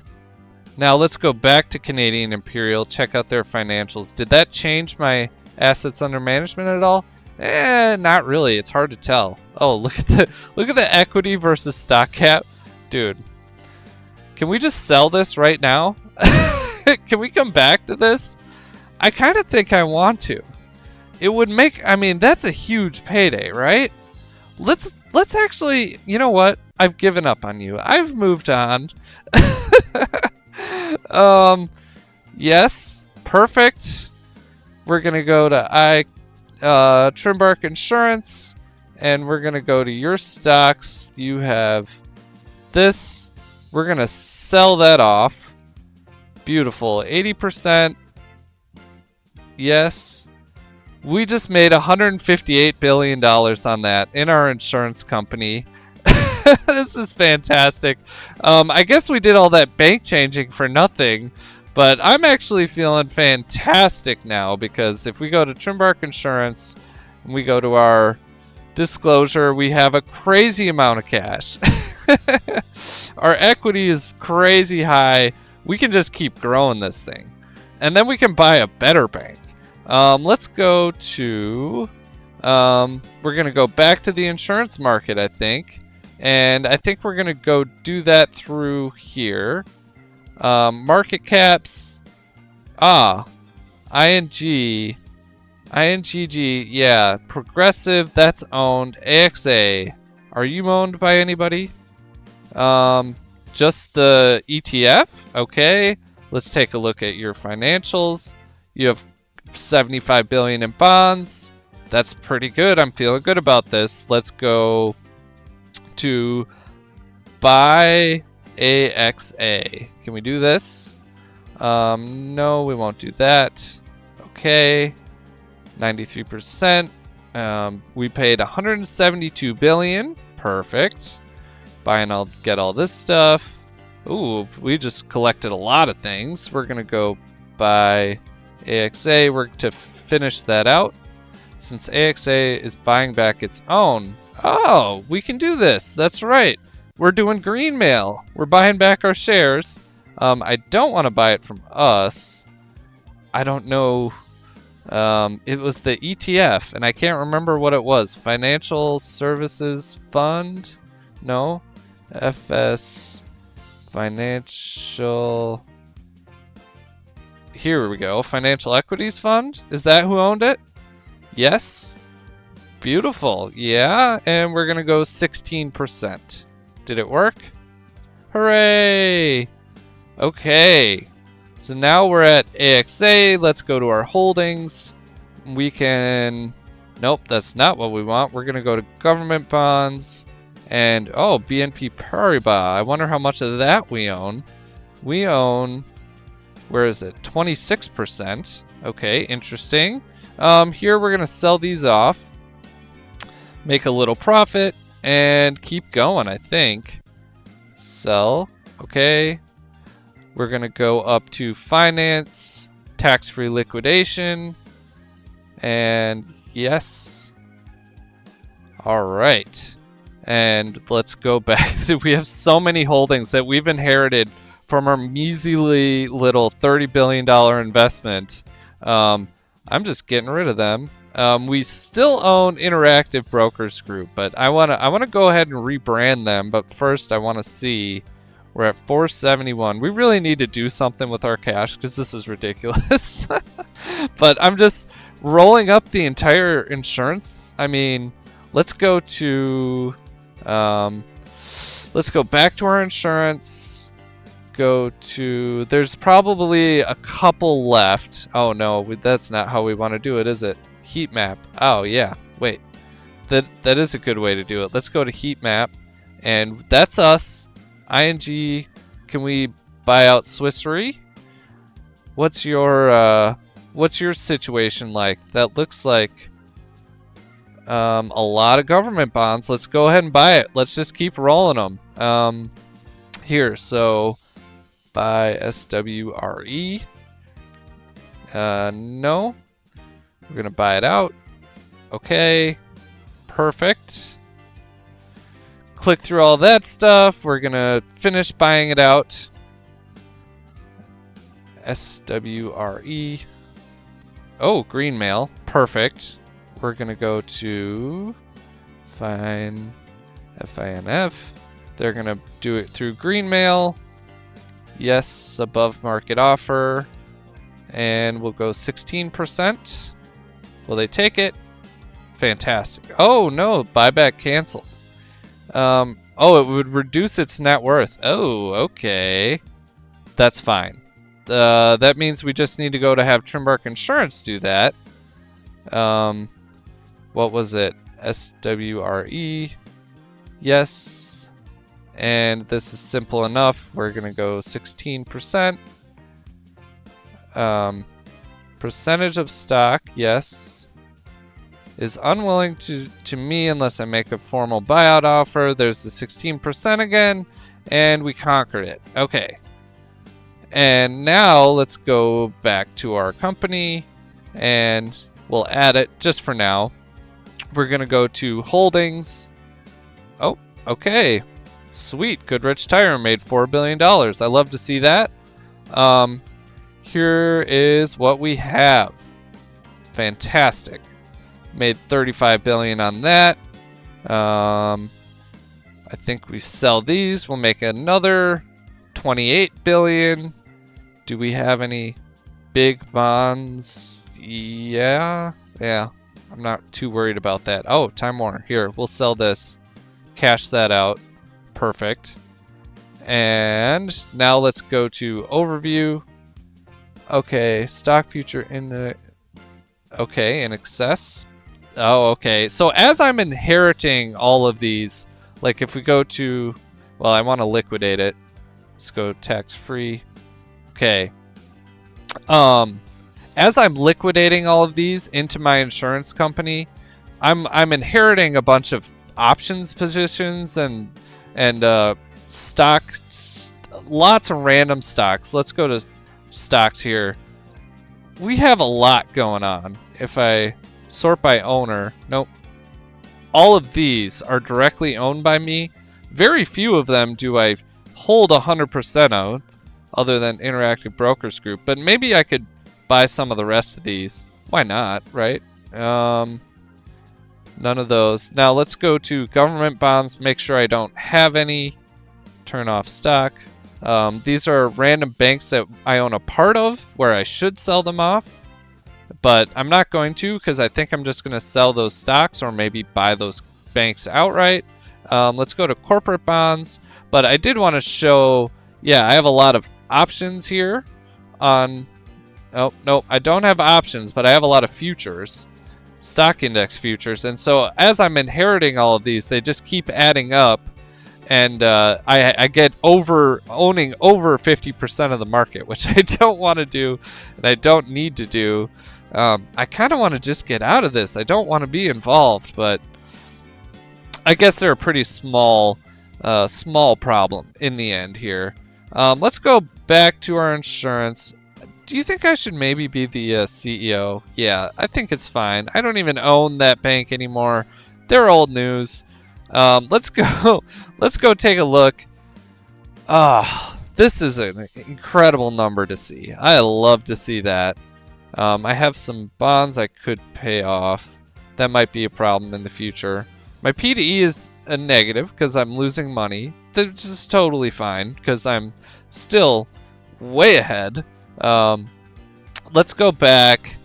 Now let's go back to Canadian Imperial, check out their financials. Did that change my assets under management at all? Not really. It's hard to tell. Oh, look at the equity versus stock cap. Dude, can we just sell this right now? Can we come back to this? I kind of think I want to. It would make, I mean, that's a huge payday, right? Let's actually, you know what? I've given up on you. I've moved on. Yes, perfect. We're gonna go to Trimbark Insurance, and we're gonna go to your stocks. You have this. We're gonna sell that off. Beautiful, 80%. Yes. We just made $158 billion on that in our insurance company. This is fantastic. I guess we did all that bank changing for nothing, but I'm actually feeling fantastic now, because if we go to Trimbark Insurance and we go to our disclosure, we have a crazy amount of cash. Our equity is crazy high. We can just keep growing this thing. And then we can buy a better bank. Let's go to, we're going to go back to the insurance market, I think. And I think we're going to go do that through here. Market caps. INGG. Yeah. Progressive, that's owned. AXA. Are you owned by anybody? Just the ETF? Okay. Let's take a look at your financials. You have 75 billion in bonds. That's pretty good. I'm feeling good about this. Let's go to buy AXA. Can we do this? No, we won't do that. Okay. 93%. We paid 172 billion. Perfect. Buy and I'll get all this stuff. Ooh, we just collected a lot of things. We're gonna go buy AXA. We're to finish that out. Since AXA is buying back its own. Oh, we can do this. That's right. We're doing green mail. We're buying back our shares. I don't want to buy it from us. I don't know. It was the ETF, and I can't remember what it was. Financial Services Fund? No. FS Financial. Here we go. Financial Equities Fund? Is that who owned it? Yes. Beautiful. Yeah, and we're going to go 16%. Did it work? Hooray! Okay. So now we're at AXA. Let's go to our holdings. We can... Nope, that's not what we want. We're going to go to government bonds. And, oh, BNP Paribas. I wonder how much of that we own. We own, where is it? 26%. Okay, interesting. Here we're going to sell these off. Make a little profit. And keep going, I think. Sell. Okay. We're going to go up to finance. Tax-free liquidation. And yes. All right. And let's go back. We have so many holdings that we've inherited from our measly little $30 billion investment. I'm just getting rid of them. We still own Interactive Brokers Group, but I wanna go ahead and rebrand them. But first, I want to see. We're at 471. We really need to do something with our cash because this is ridiculous. But I'm just rolling up the entire insurance. I mean, let's go to. Let's go back to our insurance. Go to. There's probably a couple left. Oh no, that's not how we want to do it, is it? Heat map. Oh yeah. Wait. That is a good way to do it. Let's go to heat map, and that's us. ING. Can we buy out Swiss Re? What's your situation like? That looks like a lot of government bonds. Let's go ahead and buy it. Let's just keep rolling them. Here, so buy SWRE. No. We're gonna buy it out. Okay. Perfect. Click through all that stuff. We're gonna finish buying it out. SWRE. Oh, green mail. Perfect. We're gonna go to FINF. They're gonna do it through green mail. Yes, above market offer. And we'll go 16%. Will they take it? Fantastic. Oh no, buyback canceled. Oh, it would reduce its net worth. Oh, okay. That's fine. That means we just need to go to have Trimbark Insurance do that. What was it? SWRE. Yes. And this is simple enough. We're going to go 16%. Percentage of stock, yes. Is unwilling to me unless I make a formal buyout offer. There's the 16% again. And we conquered it. Okay. And now let's go back to our company. And we'll add it just for now. We're going to go to holdings. Oh, okay. Sweet. Goodrich Tire made $4 billion. I love to see that. Here is what we have. Fantastic. Made $35 billion on that. I think we sell these. We'll make another $28 billion. Do we have any big bonds? Yeah. I'm not too worried about that. Oh, Time Warner. Here, we'll sell this. Cash that out. Perfect. And now let's go to overview. Okay, stock future in the. Okay, in excess. Oh, okay. So as I'm inheriting all of these, like if we go to, well, I want to liquidate it. Let's go tax free. Okay. As I'm liquidating all of these into my insurance company, I'm inheriting a bunch of options positions and stock, lots of random stocks. Let's go to stocks here. We have a lot going on. If I sort by owner, nope. All of these are directly owned by me. Very few of them do I hold 100% of, other than Interactive Brokers Group. But maybe I could buy some of the rest of these. Why not, right? None of those. Now let's go to government bonds. Make sure I don't have any. Turn off stock. These are random banks that I own a part of where I should sell them off. But I'm not going to because I think I'm just going to sell those stocks or maybe buy those banks outright. Let's go to corporate bonds. But I did want to show, yeah, I have a lot of options here on, oh, no, I don't have options, but I have a lot of futures. stock index futures. And so as I'm inheriting all of these, they just keep adding up. And I get owning over 50% of the market, which I don't want to do, and I don't need to do. I kind of want to just get out of this. I don't want to be involved, but I guess they're a pretty small problem in the end here. Let's go back to our insurance. Do you think I should maybe be the CEO? Yeah, I think it's fine. I don't even own that bank anymore. They're old news. Let's go take a look. This is an incredible number to see. I love to see that. I have some bonds I could pay off. That might be a problem in the future. My P/E is a negative because I'm losing money. That's just totally fine because I'm still way ahead. Let's go back.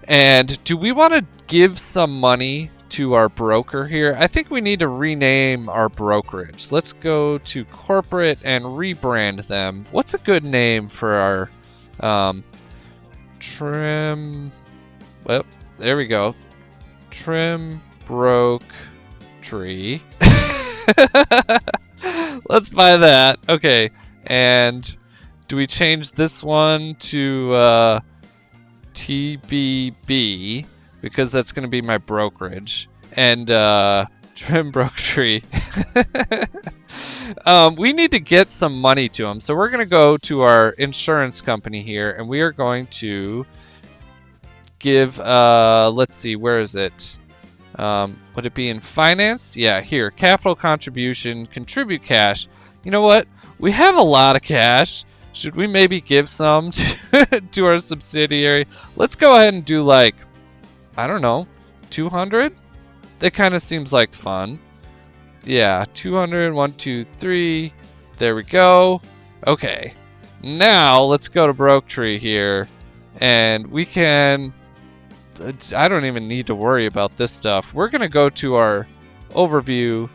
And do we want to give some money to our broker here? I think we need to rename our brokerage. Let's go to corporate and rebrand them. What's a good name for our trim? Well, there we go. Trim broke tree. Let's buy that. Okay. And do we change this one to TBB? Because that's going to be my brokerage. And trim broke tree. We need to get some money to them. So we're going to go to our insurance company here. And we are going to give, let's see, where is it? Would it be in finance? Yeah, here. Capital contribution, contribute cash. You know what? We have a lot of cash. Should we maybe give some to our subsidiary? Let's go ahead and do like, I don't know, 200? That kind of seems like fun. Yeah, 200, 1, 2, 3. There we go. Okay. Now let's go to Brokerage here. And we can, I don't even need to worry about this stuff. We're going to go to our overview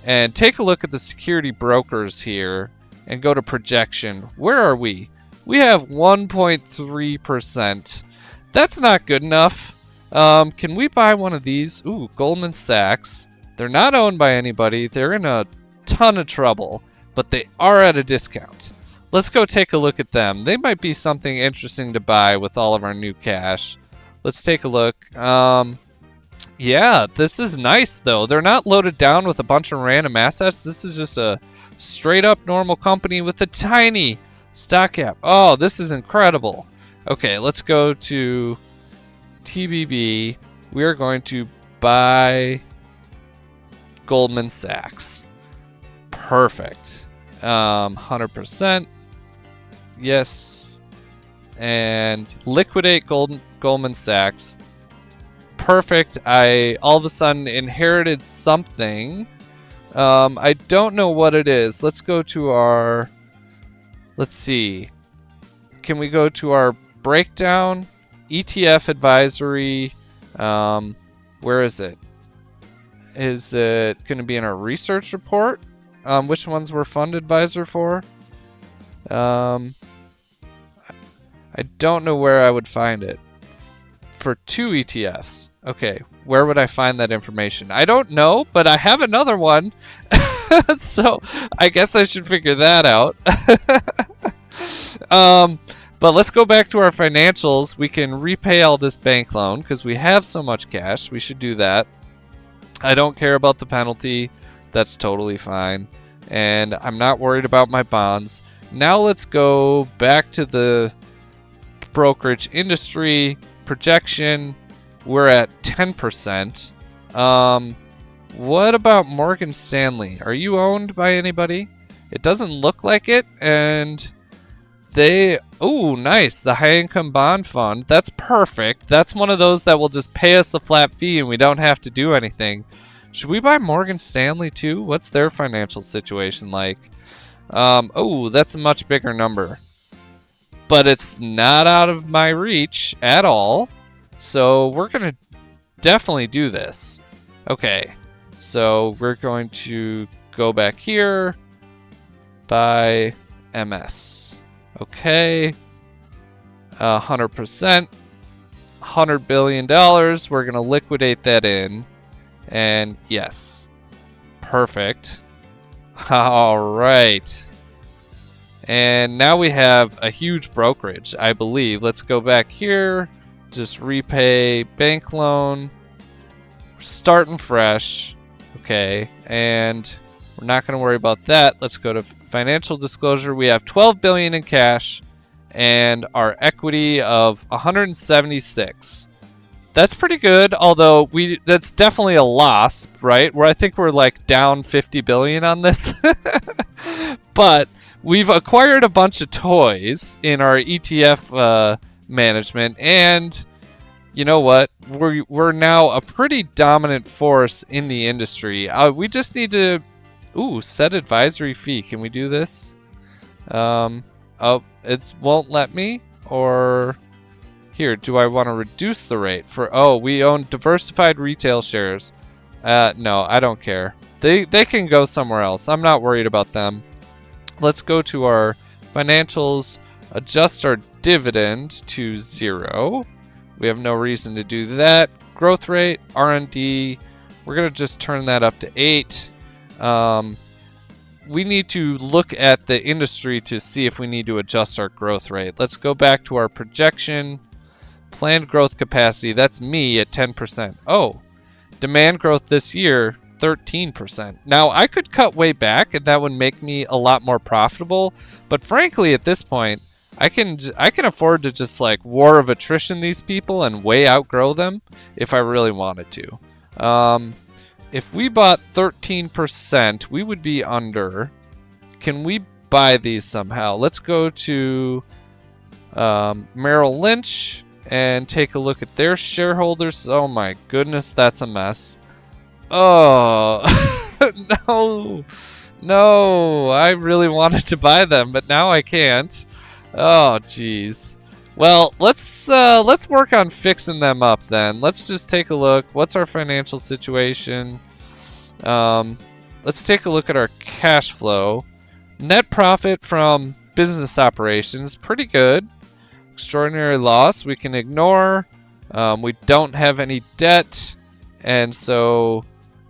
and take a look at the security brokers here and go to projection. Where are we? We have 1.3%. That's not good enough. Can we buy one of these? Ooh, Goldman Sachs. They're not owned by anybody. They're in a ton of trouble, but they are at a discount. Let's go take a look at them. They might be something interesting to buy with all of our new cash. Let's take a look. Yeah, this is nice though. They're not loaded down with a bunch of random assets. This is just a straight up normal company with a tiny stock cap. Oh, this is incredible. Okay, let's go to TBB. We are going to buy Goldman Sachs. Perfect. 100%. Yes. And liquidate Goldman Sachs. Perfect. I all of a sudden inherited something. I don't know what it is. Let's go to our, let's see. Can we go to our breakdown? ETF advisory. Where is it? Is it going to be in our research report? Which ones we're fund advisor for? I don't know where I would find it. For 2 ETFs. Okay, where would I find that information? I don't know, but I have another one. So I guess I should figure that out. But let's go back to our financials. We can repay all this bank loan because we have so much cash. We should do that. I don't care about the penalty. That's totally fine. And I'm not worried about my bonds. Now let's go back to the brokerage industry projection. We're at 10%. What about Morgan Stanley? Are you owned by anybody? It doesn't look like it. And they, oh, nice. The high income bond fund. That's perfect. That's one of those that will just pay us a flat fee and we don't have to do anything. Should we buy Morgan Stanley too? What's their financial situation like? Oh, that's a much bigger number. But it's not out of my reach at all. So we're going to definitely do this. Okay. So we're going to go back here. Buy MS. Okay. 100%. $100 billion. We're going to liquidate that in. And yes. Perfect. All right. And now we have a huge brokerage, I believe. Let's go back here. Just repay bank loan. We're starting fresh. Okay. And we're not going to worry about that. Let's go to financial disclosure. We have $12 billion in cash and our equity of 176. That's pretty good, although that's definitely a loss, right? Where I think we're like down 50 billion on this. But we've acquired a bunch of toys in our ETF management, and you know what? We're now a pretty dominant force in the industry. We just need to set advisory fee. Can we do this? Oh, it won't let me. Or here, do I want to reduce the rate for? Oh, we own diversified retail shares. No, I don't care. They can go somewhere else. I'm not worried about them. Let's go to our financials. Adjust our dividend to 0. We have no reason to do that. Growth rate, R&D, we're going to just turn that up to 8. We need to look at the industry to see if we need to adjust our growth rate. Let's go back to our projection. Planned growth capacity, that's me at 10%. Oh, demand growth this year, 13%. Now, I could cut way back and that would make me a lot more profitable. But frankly, at this point, I can afford to just like war of attrition these people and way outgrow them if I really wanted to. If we bought 13%, we would be under. Can we buy these somehow? Let's go to Merrill Lynch and take a look at their shareholders. Oh my goodness, that's a mess. Oh, no, I really wanted to buy them, but now I can't. Oh, jeez. Well, let's work on fixing them up then. Let's just take a look. What's our financial situation? Let's take a look at our cash flow. Net profit from business operations, pretty good. Extraordinary loss, we can ignore. We don't have any debt. And so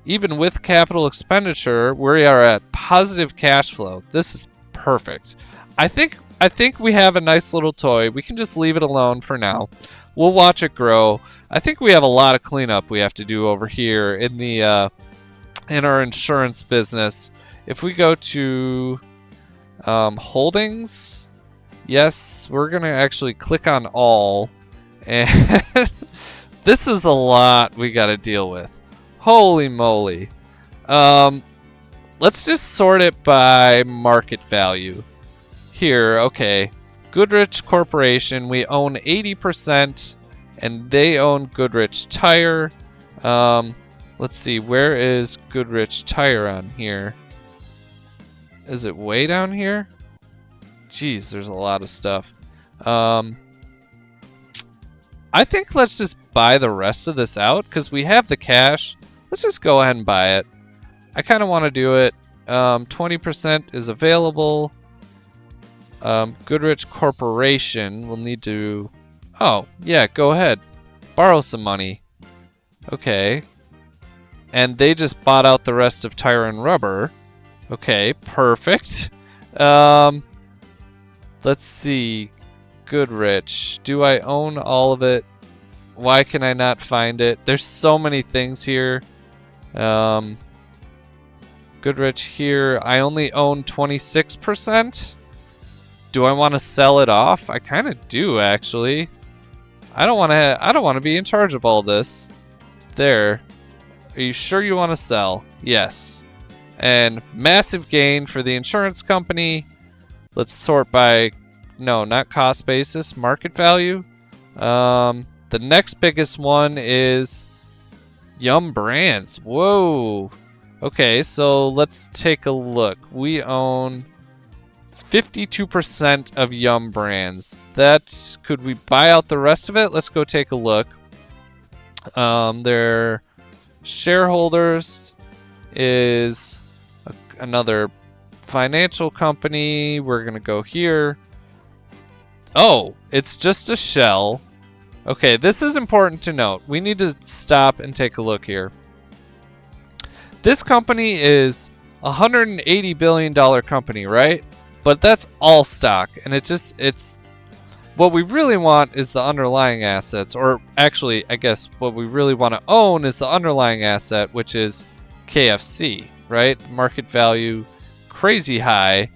even with capital expenditure, we are at positive cash flow. This is perfect. I think we have a nice little toy. We can just leave it alone for now. We'll watch it grow. I think we have a lot of cleanup we have to do over here in the in our insurance business. If we go to holdings, yes, we're gonna actually click on all, and this is a lot we got to deal with. Holy moly! Let's just sort it by market value. Here, okay. Goodrich Corporation, we own 80%, and they own Goodrich Tire. Let's see, where is Goodrich Tire on here? Is it way down here? Jeez, there's a lot of stuff. I think let's just buy the rest of this out, because we have the cash. Let's just go ahead and buy it. I kind of want to do it. 20% is available. Goodrich Corporation will need to... Oh, yeah, go ahead. Borrow some money. Okay. And they just bought out the rest of Tire and Rubber. Okay, perfect. Let's see. Goodrich. Do I own all of it? Why can I not find it? There's so many things here. Goodrich here. I only own 26%. Do I want to sell it off? I kind of do, actually. I don't want to be in charge of all this. There. Are you sure you want to sell? Yes. And massive gain for the insurance company. Let's sort by, no, not cost basis, market value. The next biggest one is Yum Brands. Whoa. Okay, so let's take a look. We own 52% of Yum Brands. Could we buy out the rest of it? Let's go take a look. Their shareholders is another financial company. We're gonna go here. Oh, it's just a shell. Okay, this is important to note. We need to stop and take a look here. This company is a $180 billion company, right? But that's all stock, and it's what we really want is the underlying assets, or actually, I guess what we really want to own is the underlying asset, which is KFC, right? Market value crazy high.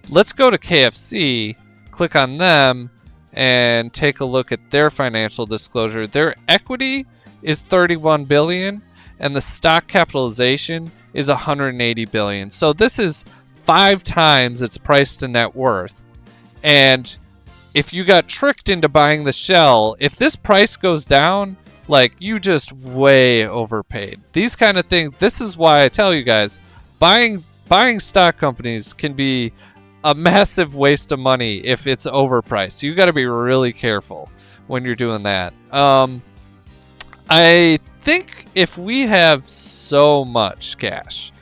Let's go to KFC, click on them, and take a look at their financial disclosure. Their equity is 31 billion, and the stock capitalization is 180 billion. So this is 5 times its price to net worth. And if you got tricked into buying the shell, if this price goes down, like, you just way overpaid. These kind of things, this is why I tell you guys, buying stock companies can be a massive waste of money if it's overpriced. You got to be really careful when you're doing that. I think if we have so much cash,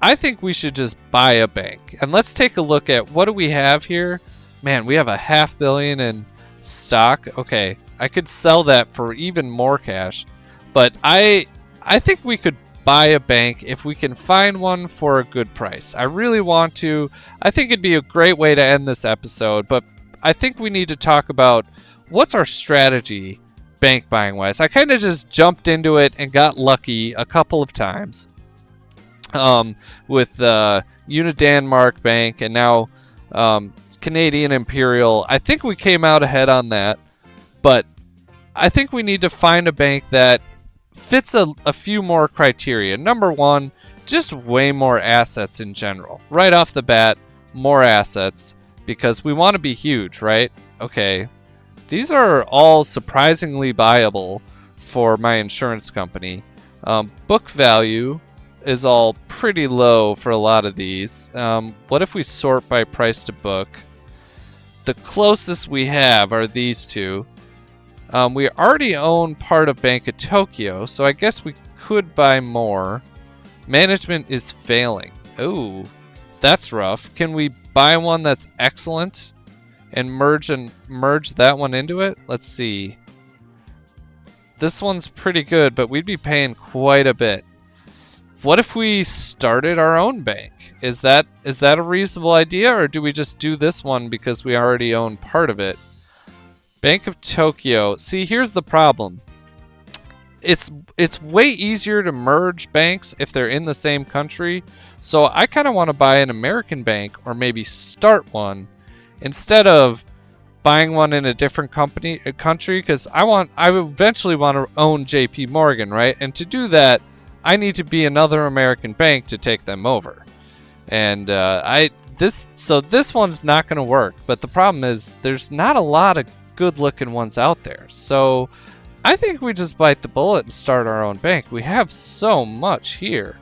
I think we should just buy a bank. And let's take a look at what do we have here. Man, we have a $500 million in stock. Okay, I could sell that for even more cash, but I think we could buy a bank if we can find one for a good price. I really want to. I think it'd be a great way to end this episode, but I think we need to talk about what's our strategy bank buying wise. I kind of just jumped into it and got lucky a couple of times with Unidanmark Bank and now Canadian Imperial. I think we came out ahead on that, but I think we need to find a bank that fits a few more criteria. Number one, just way more assets in general. Right off the bat, more assets, because we want to be huge, right? Okay, these are all surprisingly buyable for my insurance company. Book value is all pretty low for a lot of these. What if we sort by price to book? The closest we have are these two. We already own part of Bank of Tokyo, so I guess we could buy more. Management is failing. Oh, that's rough. Can we buy one that's excellent and merge that one into it? Let's see. This one's pretty good, but we'd be paying quite a bit. What if we started our own bank? Is that a reasonable idea, or do we just do this one because we already own part of it? Bank of Tokyo. See, here's the problem. It's way easier to merge banks if they're in the same country. So I kind of want to buy an American bank, or maybe start one instead of buying one in a different country, because I eventually want to own JP Morgan, right? And to do that, I need to be another American bank to take them over. And this one's not going to work. But the problem is there's not a lot of good looking ones out there. So I think we just bite the bullet and start our own bank. We have so much here.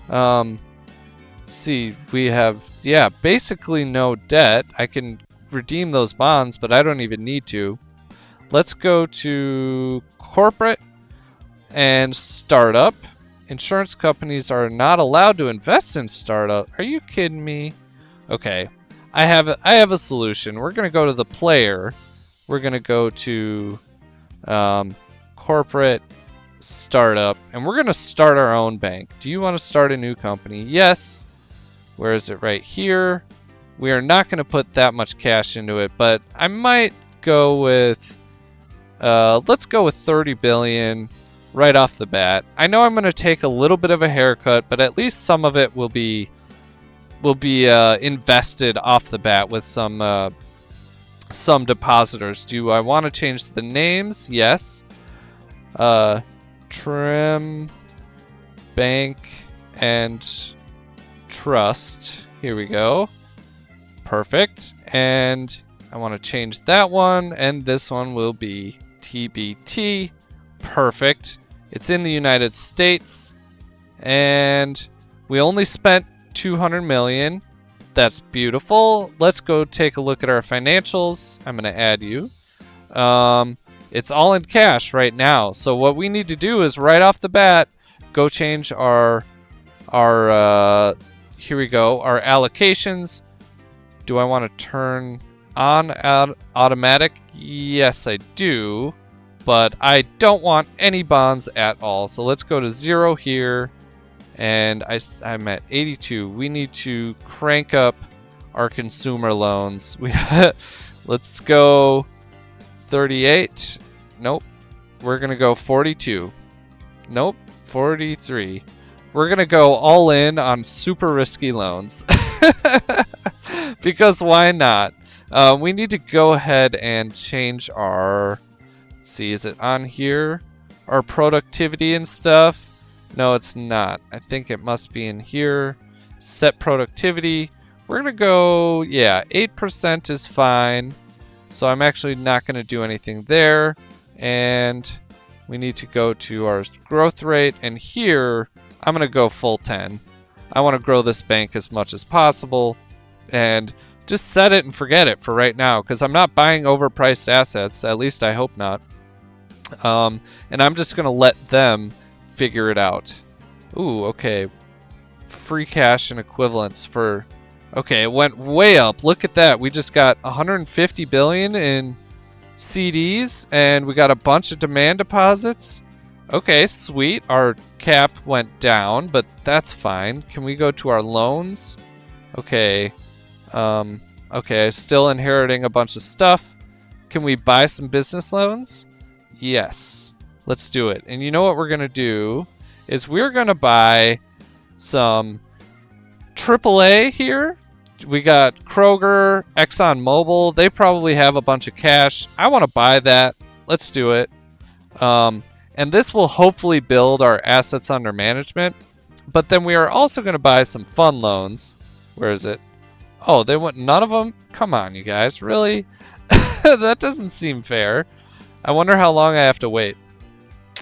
Let's see, we have, yeah, basically no debt. I can redeem those bonds, but I don't even need to. Let's go to corporate and startup. Insurance companies are not allowed to invest in startup. Are you kidding me? Okay, I have a solution. We're gonna go to the player. We're gonna go to corporate startup, and we're gonna start our own bank. Do you want to start a new company? Yes. Where is it? Right here. We are not going to put that much cash into it, but I might go with let's go with 30 billion right off the bat. I know I'm going to take a little bit of a haircut, but at least some of it will be invested off the bat with some depositors. Do I want to change the names? Yes. Trim, bank, and trust. Here we go. Perfect. And I want to change that one, and this one will be TBT. Perfect. It's in the United States, and we only spent 200 million. That's beautiful. Let's go take a look at our financials. I'm going to add you. It's all in cash right now. So what we need to do is right off the bat, go change our here we go, our allocations. Do I want to turn on automatic? Yes, I do. but I don't want any bonds at all. So let's go to 0 here, and I'm at 82. We need to crank up our consumer loans. Let's go 38. Nope. We're gonna go 42. Nope. 43. We're gonna go all in on super risky loans. Because why not? We need to go ahead and change our, let's see, is it on here? Our productivity and stuff? No, it's not. I think it must be in here. Set productivity. We're gonna go, yeah, 8% is fine. So I'm actually not gonna do anything there. And we need to go to our growth rate, and here I'm gonna go full 10. I wanna grow this bank as much as possible, and just set it and forget it for right now, because I'm not buying overpriced assets, at least I hope not. And I'm just gonna let them figure it out. Ooh, okay. Free cash and equivalents for, okay, it went way up. Look at that. We just got 150 billion in CDs, and we got a bunch of demand deposits. Okay, sweet. Our cap went down, but that's fine. Can we go to our loans? Okay. Okay, still inheriting a bunch of stuff. Can we buy some business loans? Yes. Let's do it. And you know what we're going to do is we're going to buy some AAA here. We got Kroger, ExxonMobil. They probably have a bunch of cash. I want to buy that. Let's do it. And this will hopefully build our assets under management. But then we are also going to buy some fund loans. Where is it? Oh, they want none of them? Come on, you guys. Really? That doesn't seem fair. I wonder how long I have to wait.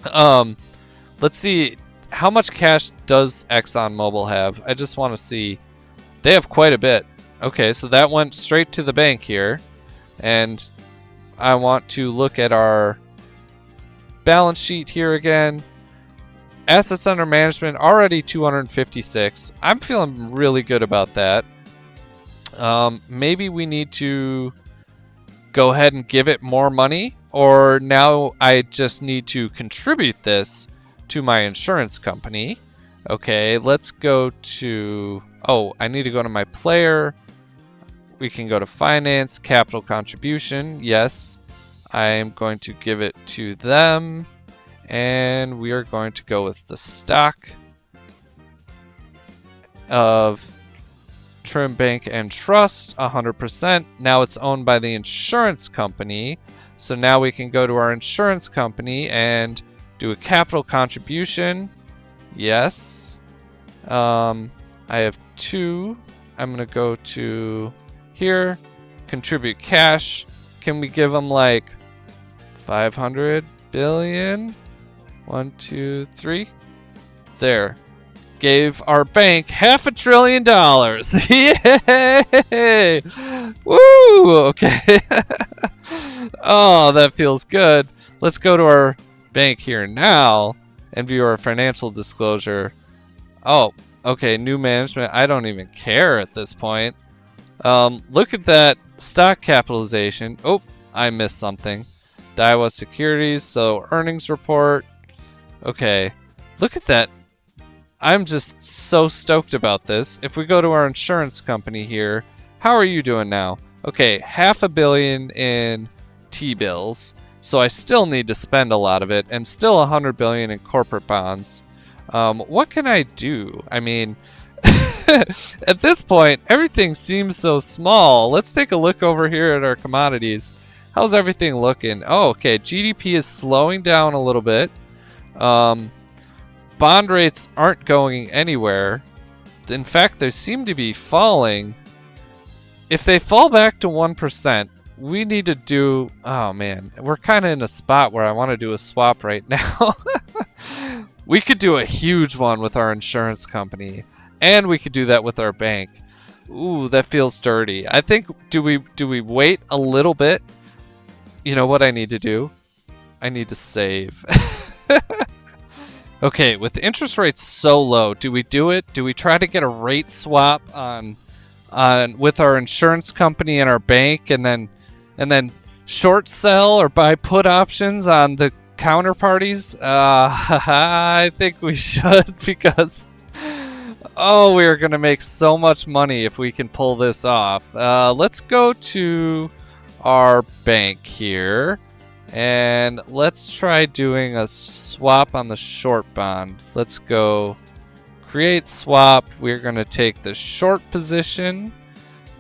Let's see. How much cash does ExxonMobil have? I just want to see. They have quite a bit. Okay, so that went straight to the bank here. And I want to look at our balance sheet here again. Assets under management, already 256. I'm feeling really good about that. Maybe we need to go ahead and give it more money, or now I just need to contribute this to my insurance company. Okay, let's go to, oh, I need to go to my player. We can go to finance, capital contribution. Yes, I am going to give it to them. And we are going to go with the stock of Trim Bank and Trust, 100%. Now it's owned by the insurance company. So now we can go to our insurance company and do a capital contribution. Yes. I have 2. I'm going to go to here, contribute cash. Can we give them like 500 billion? 1, 2, 3. There. Gave our bank $500 billion. Yay! Woo! Okay. Oh, that feels good. Let's go to our bank here now and view our financial disclosure. Oh, okay. New management. I don't even care at this point. Look at that stock capitalization. Oh, I missed something. Daiwa Securities. So earnings report. Okay. Look at that. I'm just so stoked about this. If we go to our insurance company here, how are you doing now? Okay, $500 million in T-bills. So I still need to spend a lot of it, and still $100 billion in corporate bonds. What can I do? I mean, at this point, everything seems so small. Let's take a look over here at our commodities. How's everything looking? Oh, okay, GDP is slowing down a little bit. Bond rates aren't going anywhere. In fact, they seem to be falling. If they fall back to 1%, we need to do... Oh, man. We're kind of in a spot where I want to do a swap right now. We could do a huge one with our insurance company. And we could do that with our bank. Ooh, that feels dirty. I think... Do we wait a little bit? You know what I need to do? I need to save. Okay, with interest rates so low, do we do it? Do we try to get a rate swap on with our insurance company and our bank, and then short sell or buy put options on the counterparties? I think we should because oh, we are going to make so much money if we can pull this off. Let's go to our bank here and let's try doing a swap on the short bond. Let's go create swap. We're going to take the short position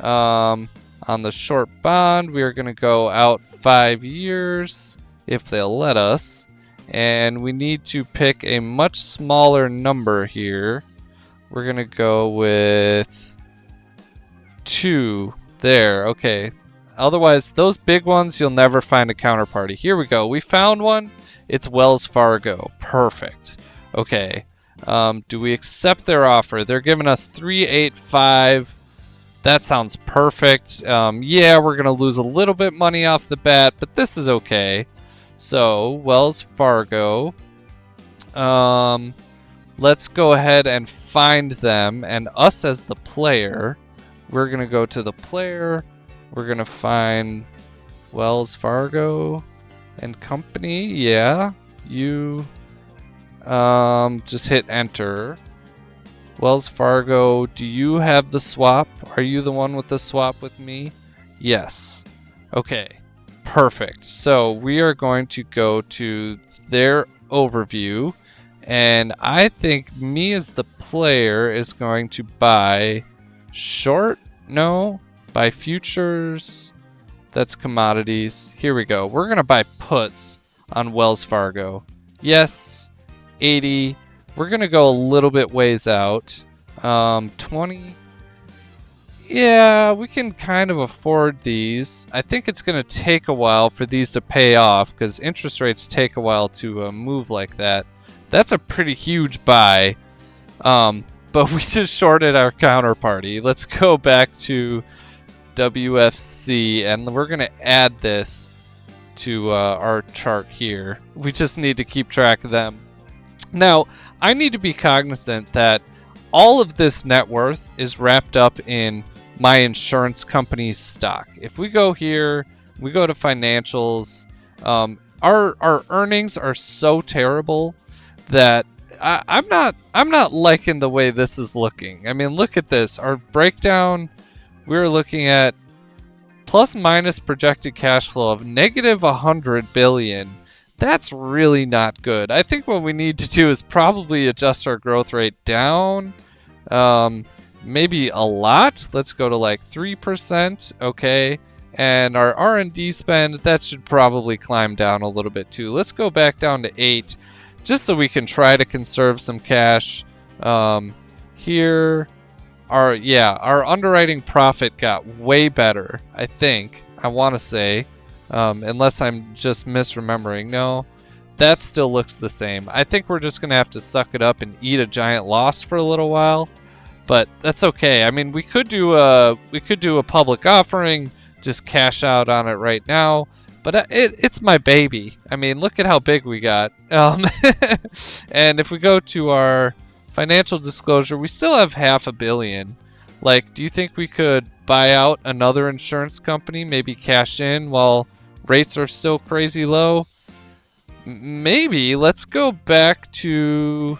on the short bond. We are going to go out 5 years if they'll let us. And we need to pick a much smaller number here. We're going to go with 2 there. Okay. Otherwise, those big ones, you'll never find a counterparty. Here we go. We found one. It's Wells Fargo. Perfect. Okay. Do we accept their offer? They're giving us 385. That sounds perfect. Yeah, we're going to lose a little bit money off the bat, but this is okay. So, Wells Fargo. Let's go ahead and find them, and us as the player, we're going to go to the player. We're going to find Wells Fargo and company. Yeah, you just hit enter. Wells Fargo, do you have the swap? Are you the one with the swap with me? Yes. Okay, perfect. So we are going to go to their overview, and I think me as the player is going to buy short. No, buy futures. That's commodities. Here we go. We're going to buy puts on Wells Fargo. Yes, 80. We're going to go a little bit ways out. 20. Yeah, we can kind of afford these. I think it's going to take a while for these to pay off because interest rates take a while to move like that. That's a pretty huge buy. But we just shorted our counterparty. Let's go back to WFC and we're going to add this to our chart here. We just need to keep track of them. Now, I need to be cognizant that all of this net worth is wrapped up in my insurance company's stock. If we go here, we go to financials, our earnings are so terrible that I'm not liking the way this is looking. I mean, look at this. Our breakdown, we're looking at plus minus projected cash flow of negative 100 billion. That's really not good. I think what we need to do is probably adjust our growth rate down. Maybe a lot. Let's go to like 3%. Okay. And our R&D spend, that should probably climb down a little bit too. Let's go back down to 8 just so we can try to conserve some cash. Here, our underwriting profit got way better, I think. I want to say. Unless I'm just misremembering. No, that still looks the same. I think we're just going to have to suck it up and eat a giant loss for a little while. But that's okay. I mean, we could do a public offering, just cash out on it right now. But it's my baby. I mean, look at how big we got. And if we go to our financial disclosure, we still have $500 million. Like, do you think we could buy out another insurance company, maybe cash in while rates are still crazy low? Maybe. Let's go back to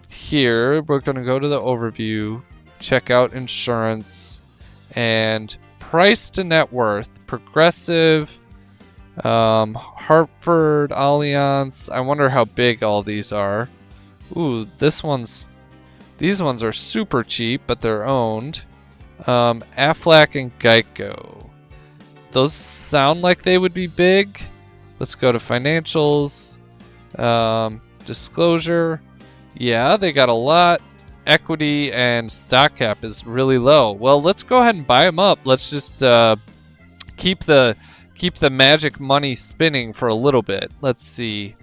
here. We're going to go to the overview, check out insurance, and price to net worth. Progressive, Hartford, Allianz. I wonder how big all these are. Ooh, these ones are super cheap, but they're owned. Aflac and Geico. Those sound like they would be big. Let's go to financials. Disclosure. Yeah, they got a lot. Equity and stock cap is really low. Well, let's go ahead and buy them up. Let's just keep the magic money spinning for a little bit. Let's see.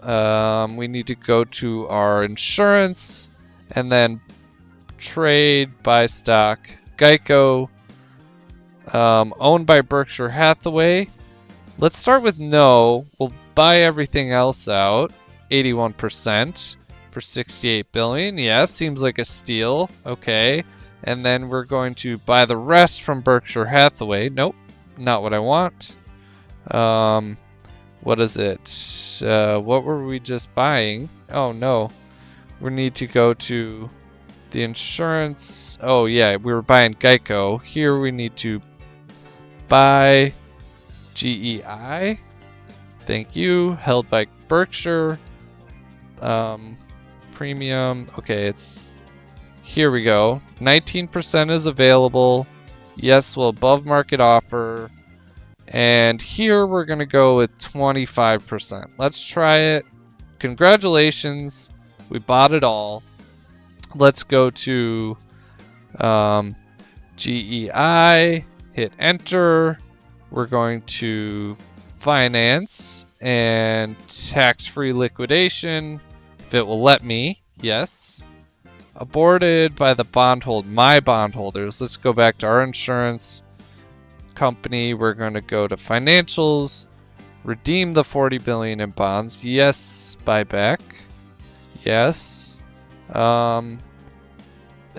We need to go to our insurance and then trade, buy stock. Geico, owned by Berkshire Hathaway. Let's start with no. We'll buy everything else out. 81% for 68 billion. Yeah, seems like a steal. Okay. And then we're going to buy the rest from Berkshire Hathaway. Nope. not what I want. What is it? What were we just buying? Oh no, we need to go to the insurance. Oh yeah, we were buying Geico. Here we need to buy GEI. Thank you. Held by Berkshire. Premium. Okay, it's here we go. 19% is available. Yes, well, above market offer. And here we're going to go with 25%. Let's try it. Congratulations. We bought it all. Let's go to GEI. Hit enter. We're going to finance and tax-free liquidation. If it will let me. Yes. Aborted by the bondholder. My bondholders. Let's go back to our insurance company. We're going to go to financials, redeem the 40 billion in bonds. Yes, buyback. Yes.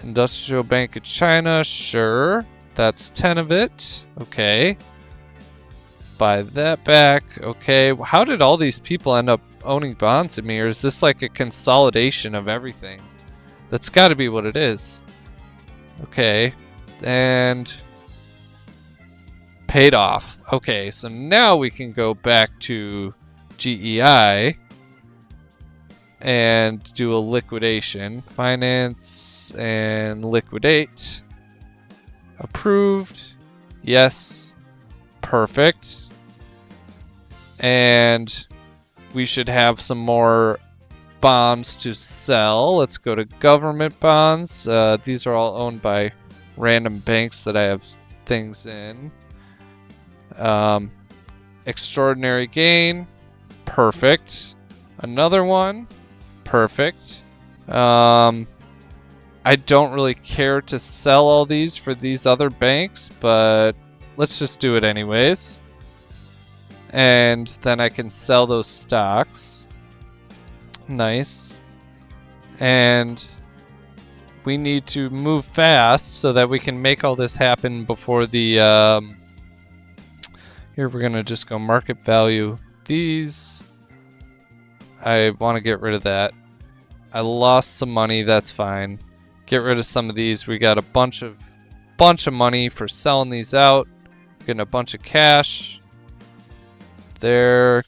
Industrial Bank of China. Sure. That's 10 of it. Okay. Buy that back. Okay. How did all these people end up owning bonds of me? Or is this like a consolidation of everything? That's got to be what it is. Okay. And paid off. Okay, so now we can go back to GEI and do a liquidation. Finance and liquidate. Approved. Yes. Perfect. And we should have some more bonds to sell. Let's go to government bonds. These are all owned by random banks that I have things in. Extraordinary gain. Perfect. Another one. Perfect. I don't really care to sell all these for these other banks, but let's just do it anyways. And then I can sell those stocks. Nice. And we need to move fast so that we can make all this happen before the here we're gonna just go market value these. I want to get rid of that. I lost some money, that's fine. Get rid of some of these. We got a bunch of money for selling these out. Getting a bunch of cash. There.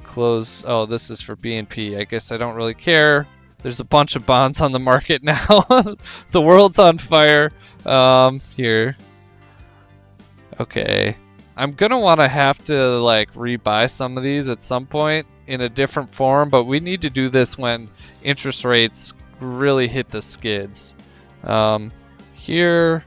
Close. Oh, this is for BNP. I guess I don't really care. There's a bunch of bonds on the market now. The world's on fire. Here. Okay. I'm gonna want to have to like rebuy some of these at some point in a different form, but we need to do this when interest rates really hit the skids. Here.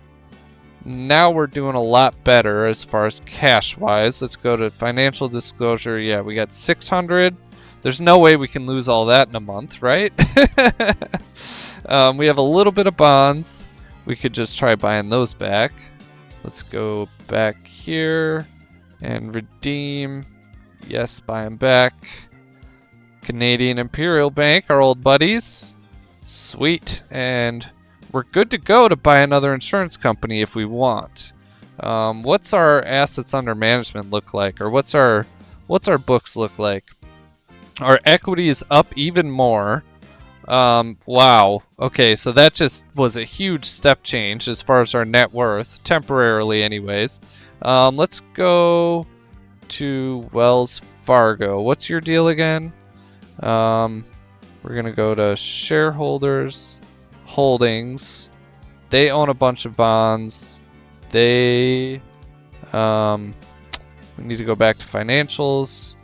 Now we're doing a lot better as far as cash wise. Let's go to financial disclosure. Yeah, we got 600. There's no way we can lose all that in a month, right? We have a little bit of bonds. We could just try buying those back. Let's go back here and redeem. Yes, buy them back. Canadian Imperial Bank, our old buddies. Sweet. And we're good to go to buy another insurance company if we want. What's our assets under management look like? Or what's our books look like? Our equity is up even more. Wow. Okay, so that just was a huge step change as far as our net worth, temporarily anyways. Let's go to Wells Fargo. What's your deal again? We're gonna go to shareholders, holdings. They own a bunch of bonds. We need to go back to financials.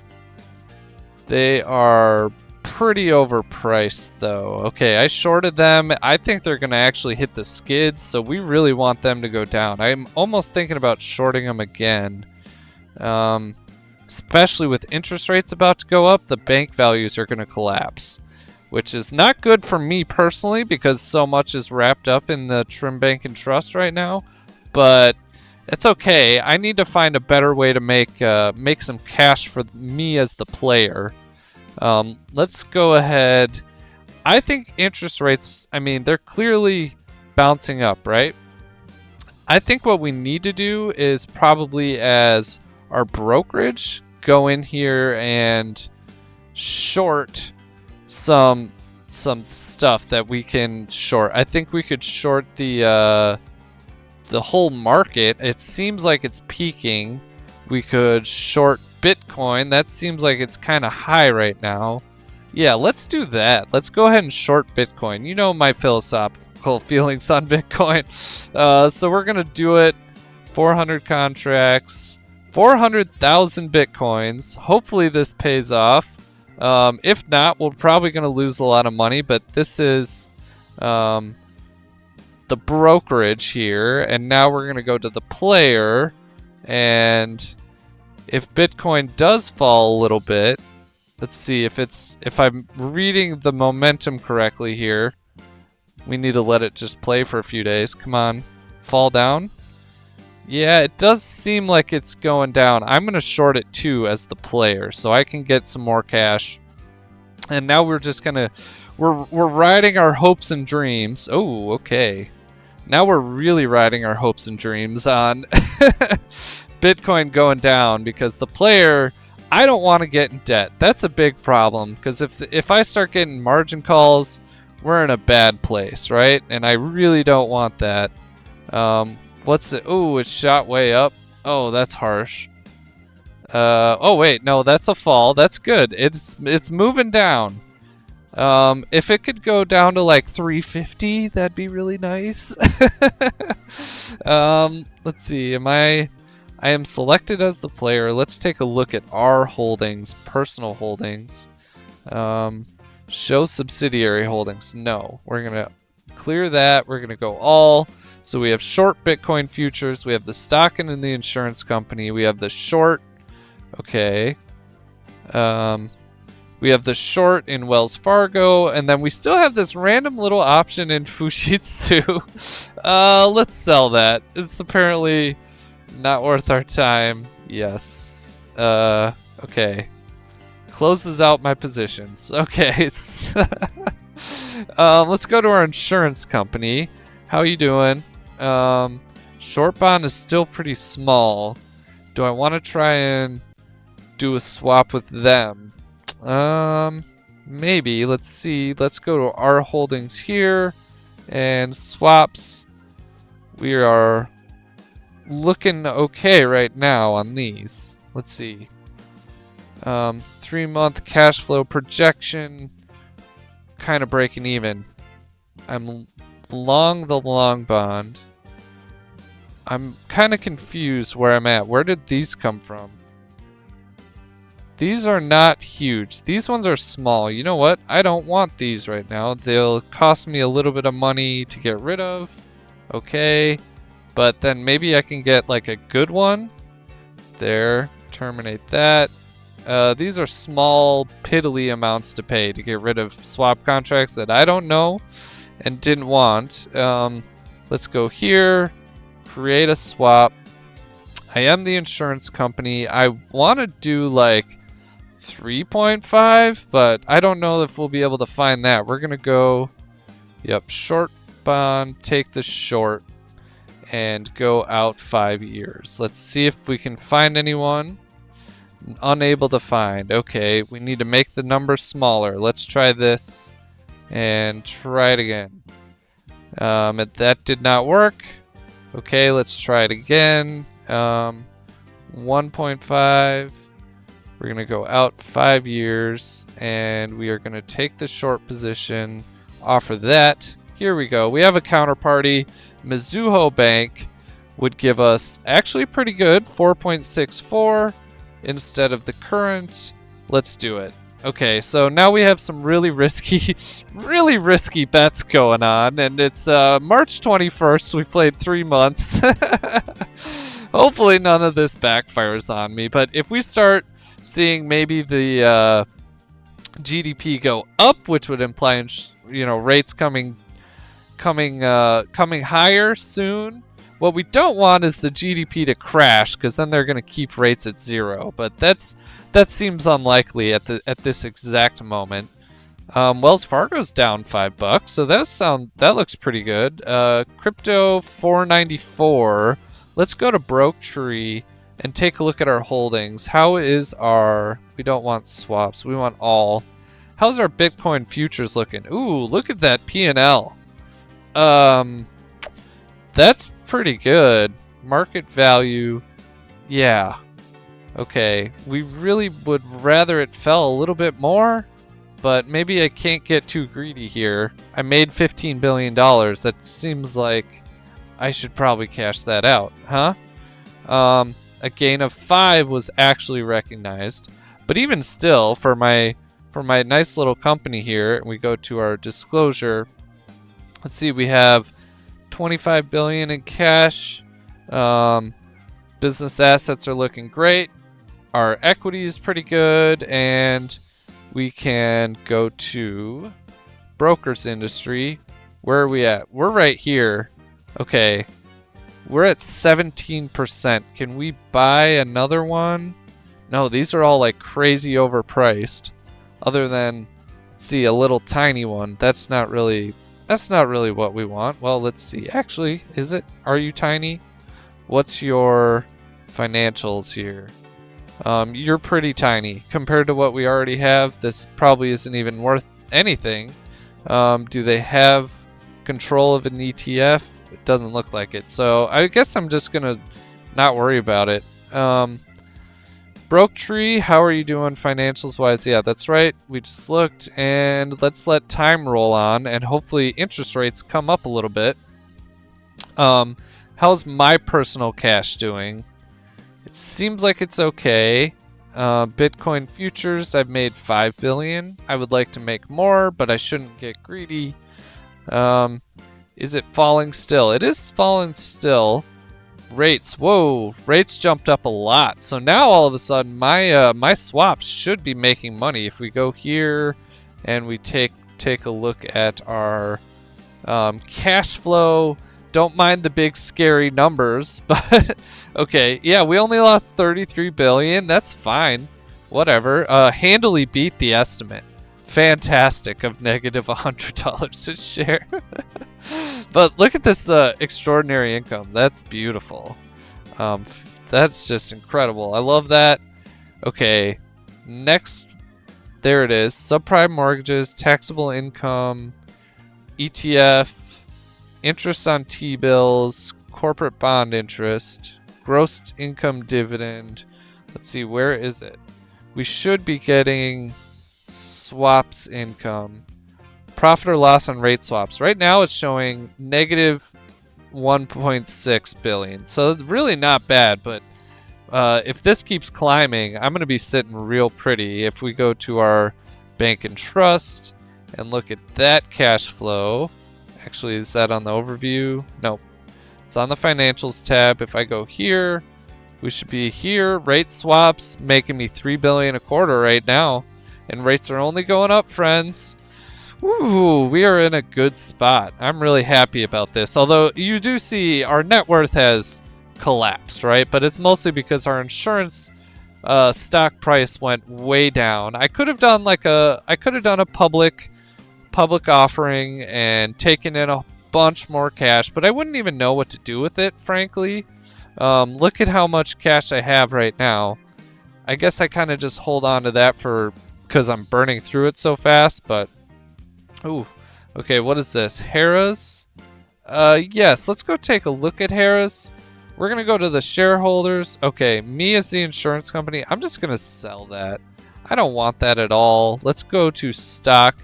They are pretty overpriced though. Okay, I shorted them. I think they're going to actually hit the skids, so we really want them to go down. I'm almost thinking about shorting them again. Especially with interest rates about to go up, the bank values are going to collapse, which is not good for me personally because so much is wrapped up in the Trim Bank and Trust right now, but it's okay. I need to find a better way to make some cash for me as the player. Let's go ahead. I think interest rates, I mean, they're clearly bouncing up, right? I think what we need to do is probably, as our brokerage, go in here and short some stuff that we can short. I think we could short the whole market. It seems like it's peaking. We could short Bitcoin. That seems like it's kind of high right now. Yeah, let's do that. Let's go ahead and short Bitcoin. You know my philosophical feelings on Bitcoin. So we're going to do it. 400 contracts, 400,000 Bitcoins. Hopefully this pays off. If not, we're probably going to lose a lot of money, but this is the brokerage here. And now we're going to go to the player. And if Bitcoin does fall a little bit, let's see if I'm reading the momentum correctly here. We need to let it just play for a few days. Come on, fall down. Yeah, it does seem like it's going down. I'm gonna short it too as the player, so I can get some more cash. And now we're just gonna we're riding our hopes and dreams. Oh, okay. Now we're really riding our hopes and dreams on Bitcoin going down, because the player, I don't want to get in debt. That's a big problem, because if I start getting margin calls, we're in a bad place, right? And I really don't want that. What's it? Oh, it shot way up. Oh, that's harsh. Oh wait, no, that's a fall. That's good. It's moving down. If it could go down to like 350, that'd be really nice. Let's see. I am selected as the player. Let's take a look at our holdings, personal holdings. Show subsidiary holdings. No, we're gonna clear that. We're gonna go all. So we have short Bitcoin futures. We have the stock and in the insurance company. We have the short. Okay. We have the short in Wells Fargo, and then we still have this random little option in Fujitsu. Let's sell that. It's apparently not worth our time. Yes. Okay. Closes out my positions. Okay. Let's go to our insurance company. How you doing? Short bond is still pretty small. Do I want to try and do a swap with them? Maybe. Let's see. Let's go to our holdings here and swaps. We are looking okay right now on these. Let's see. 3-month cash flow projection, kind of breaking even. I'm long the long bond. I'm kind of confused where I'm at. Where did these come from? These are not huge. These ones are small. You know what? I don't want these right now. They'll cost me a little bit of money to get rid of. Okay. But then maybe I can get like a good one. There. Terminate that. These are small, piddly amounts to pay to get rid of swap contracts that I don't know and didn't want. Let's go here. Create a swap. I am the insurance company. I want to do like 3.5, but I don't know if we'll be able to find that. We're going to go, yep, short bond, take the short, and go out 5 years. Let's see if we can find anyone. Unable to find. Okay, we need to make the number smaller. Let's try this and try it again. That did not work. Okay, let's try it again. 1.5. We're going to go out 5 years, and we are going to take the short position, offer that. Here we go. We have a counterparty. Mizuho Bank would give us actually pretty good, 4.64 instead of the current. Let's do it. Okay, so now we have some really risky bets going on, and it's March 21st. We've played 3 months. Hopefully none of this backfires on me, but if we start seeing maybe the GDP go up, which would imply, you know, rates coming higher soon. What we don't want is the GDP to crash, because then they're going to keep rates at 0. But that seems unlikely at this exact moment. Wells Fargo's down $5, so that looks pretty good. Crypto 494. Let's go to Brokerage and take a look at our holdings. How is our? We don't want swaps. We want all. How's our Bitcoin futures looking? Ooh, look at that P&L. That's pretty good. Market value. Yeah. Okay. We really would rather it fell a little bit more. But maybe I can't get too greedy here. I made $15 billion. That seems like I should probably cash that out, huh? A gain of 5 was actually recognized. But even still, for my nice little company here, and we go to our disclosure. Let's see, we have 25 billion in cash. Business assets are looking great. Our equity is pretty good, and we can go to brokers industry. Where are we at? We're right here. Okay. We're at 17%. Can we buy another one? No, these are all like crazy overpriced. Other than, let's see, a little tiny one. That's not really what we want. Well, let's see. Actually, is it? Are you tiny? What's your financials here? You're pretty tiny compared to what we already have. This probably isn't even worth anything. Do they have control of an ETF? It doesn't look like it. So I guess I'm just gonna not worry about it. Brokerage, how are you doing financials wise? Yeah, that's right. We just looked, and let's let time roll on, and hopefully interest rates come up a little bit. How's my personal cash doing? It seems like it's okay. Bitcoin futures, I've made 5 billion. I would like to make more, but I shouldn't get greedy. Is it falling still? It is falling still. Rates, whoa, rates jumped up a lot. So now all of a sudden my swaps should be making money. If we go here and we take a look at our cash flow. Don't mind the big scary numbers, but okay, yeah, we only lost 33 billion. That's fine. Whatever. Handily beat the estimate. Fantastic of negative $100 a share. But look at this extraordinary income. That's beautiful. That's just incredible. I love that. Okay, next, there it is. Subprime mortgages, taxable income, ETF, interest on T-bills, corporate bond interest, gross income dividend. Let's see, where is it? We should be getting swaps income. Profit or loss on rate swaps. Right now it's showing negative 1.6 billion. So really not bad, but if this keeps climbing, I'm going to be sitting real pretty. If we go to our bank and trust and look at that cash flow. Actually, is that on the overview? No. It's on the financials tab. If I go here, we should be here. Rate swaps making me 3 billion a quarter right now. And rates are only going up, friends. Ooh, we are in a good spot. I'm really happy about this. Although you do see our net worth has collapsed, right? But it's mostly because our insurance stock price went way down. I could have done a public offering and taken in a bunch more cash, but I wouldn't even know what to do with it, frankly. Look at how much cash I have right now. I guess I kind of just hold on to that because I'm burning through it so fast, but ooh, okay, what is this? Harrah's? Yes, let's go take a look at Harrah's. We're gonna go to the shareholders. Okay, me as the insurance company, I'm just gonna sell that. I don't want that at all. Let's go to stock.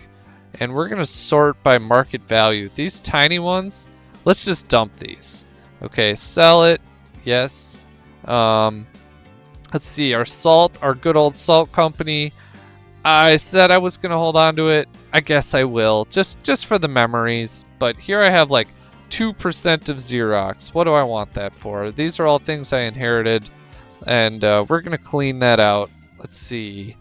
And we're going to sort by market value. These tiny ones, let's just dump these. Okay, sell it. Yes. Let's see, our good old salt company. I said I was going to hold on to it. I guess I will, just for the memories. But here I have like 2% of Xerox. What do I want that for? These are all things I inherited. And we're going to clean that out. Let's see.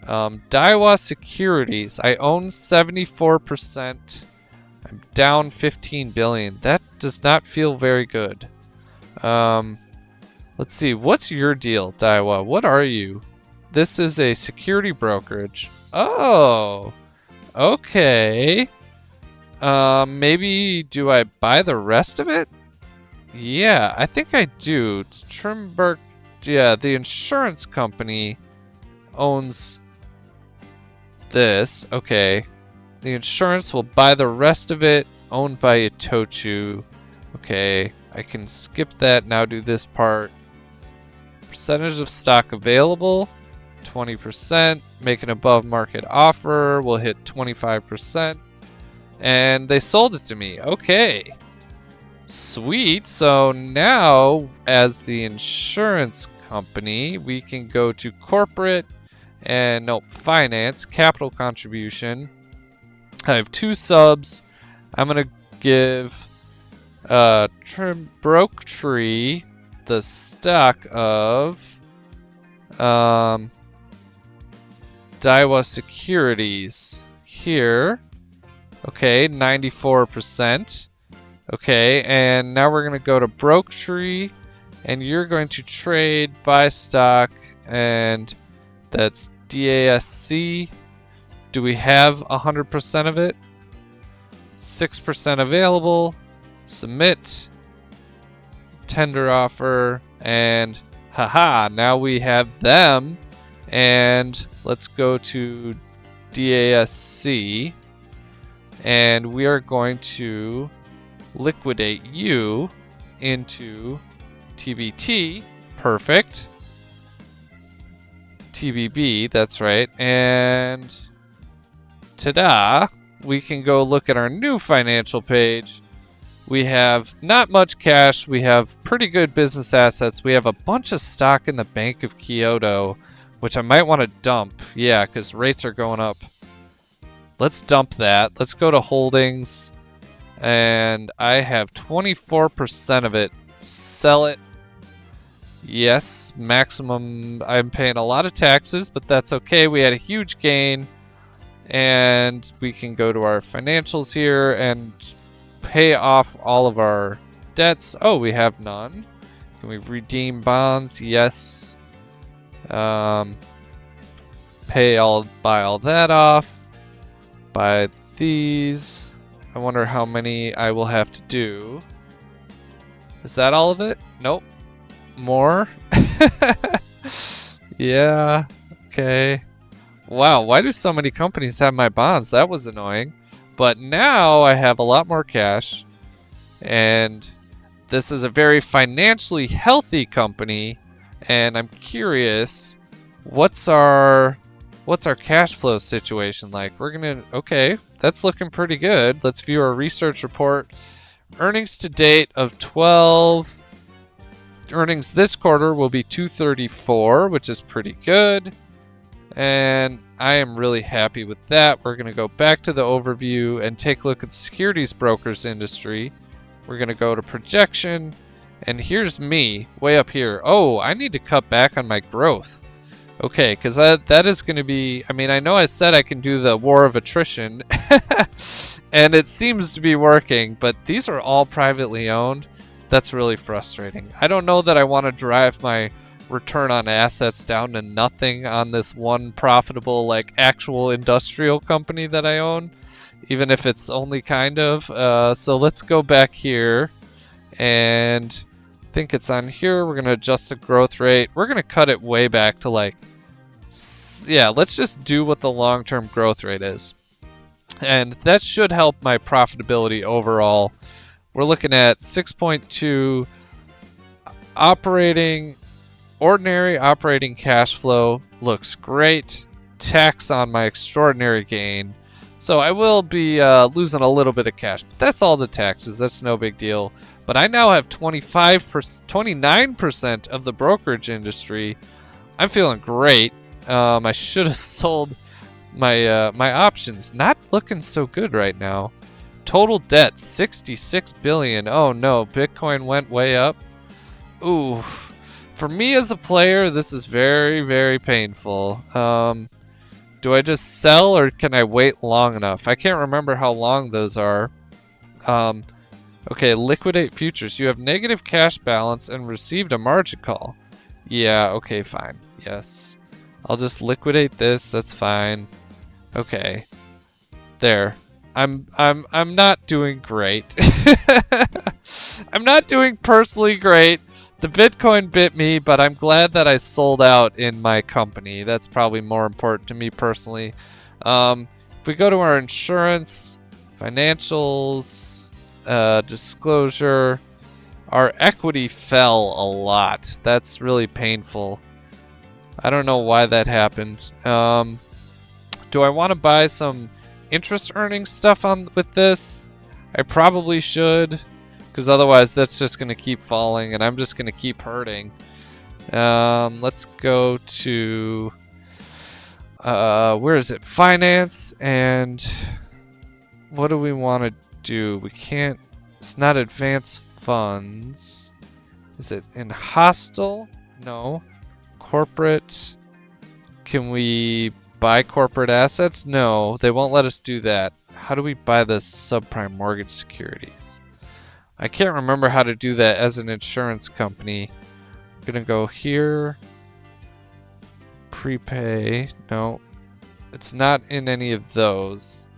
Daiwa Securities, I own 74%. I'm down 15 billion. That does not feel very good. Let's see, what's your deal, Daiwa? What are you? This is a security brokerage. Oh, Okay. Maybe do I buy the rest of it? Yeah, I think I do. Trimberg, yeah, the insurance company owns this. Okay. The insurance will buy the rest of it, owned by Itochu. Okay, I can skip that, now do this part. Percentage of stock available, 20%. Make an above market offer, we'll hit 25%. And they sold it to me. Okay. Sweet. So now, as the insurance company, we can go to corporate and nope, finance, capital contribution. I have 2 subs. I'm gonna give Brokerage the stock of Daiwa Securities here. Okay, 94%. Okay, and now we're gonna go to Brokerage, and you're going to trade, buy stock, and that's DASC. Do we have 100% of it? 6% available. Submit. Tender offer. And haha, now we have them. And let's go to DASC. And we are going to liquidate you into TBT. Perfect. TBB, that's right. And ta-da, we can go look at our new financial page. We have not much cash. We have pretty good business assets. We have a bunch of stock in the Bank of Kyoto, which I might want to dump. Yeah, because rates are going up. Let's dump that. Let's go to holdings. And I have 24% of it. Sell it. Yes, maximum. I'm paying a lot of taxes, but that's okay. We had a huge gain. And we can go to our financials here and pay off all of our debts. Oh, we have none. Can we redeem bonds? Yes. Buy all that off. Buy these. I wonder how many I will have to do. Is that all of it? Nope. More? Yeah. Okay. Wow, why do so many companies have my bonds? That was annoying. But now I have a lot more cash. And this is a very financially healthy company. And I'm curious, what's our cash flow situation like? Okay, that's looking pretty good. Let's view our research report. Earnings to date of 12. Earnings this quarter will be 234, which is pretty good. And I am really happy with that. We're going to go back to the overview and take a look at the securities brokers industry. We're going to go to projection. And here's me way up here. Oh, I need to cut back on my growth. Okay, because that is going to be... I mean, I know I said I can do the war of attrition. And it seems to be working. But these are all privately owned. That's really frustrating. I don't know that I want to drive my return on assets down to nothing on this one profitable, like, actual industrial company that I own, even if it's only kind of. So let's go back here, and I think it's on here. We're going to adjust the growth rate. We're going to cut it way back to, like, yeah, let's just do what the long-term growth rate is. And that should help my profitability overall. We're looking at 6.2 ordinary operating cash flow. Looks great. Tax on my extraordinary gain. So I will be losing a little bit of cash. But that's all the taxes. That's no big deal. But I now have 29% of the brokerage industry. I'm feeling great. I should have sold my my options. Not looking so good right now. Total debt, 66 billion. Oh no, Bitcoin went way up. Ooh. For me as a player, this is very, very painful. Do I just sell or can I wait long enough? I can't remember how long those are. Okay, liquidate futures. You have negative cash balance and received a margin call. Yeah, okay, fine. Yes. I'll just liquidate this. That's fine. Okay. There. I'm not doing great. I'm not doing personally great. The Bitcoin bit me, but I'm glad that I sold out in my company. That's probably more important to me personally. If we go to our insurance, financials, disclosure, our equity fell a lot. That's really painful. I don't know why that happened. Do I want to buy some interest earning stuff on with this? I probably should, because otherwise that's just going to keep falling and I'm just going to keep hurting. Let's go to where is it? Finance, and what do we want to do? We can't, it's not advanced funds. Is it in hostile? No. Corporate. Can we buy corporate assets? No, they won't let us do that. How do we buy the subprime mortgage securities? I can't remember how to do that as an insurance company. I'm gonna go here. Prepay. No, it's not in any of those.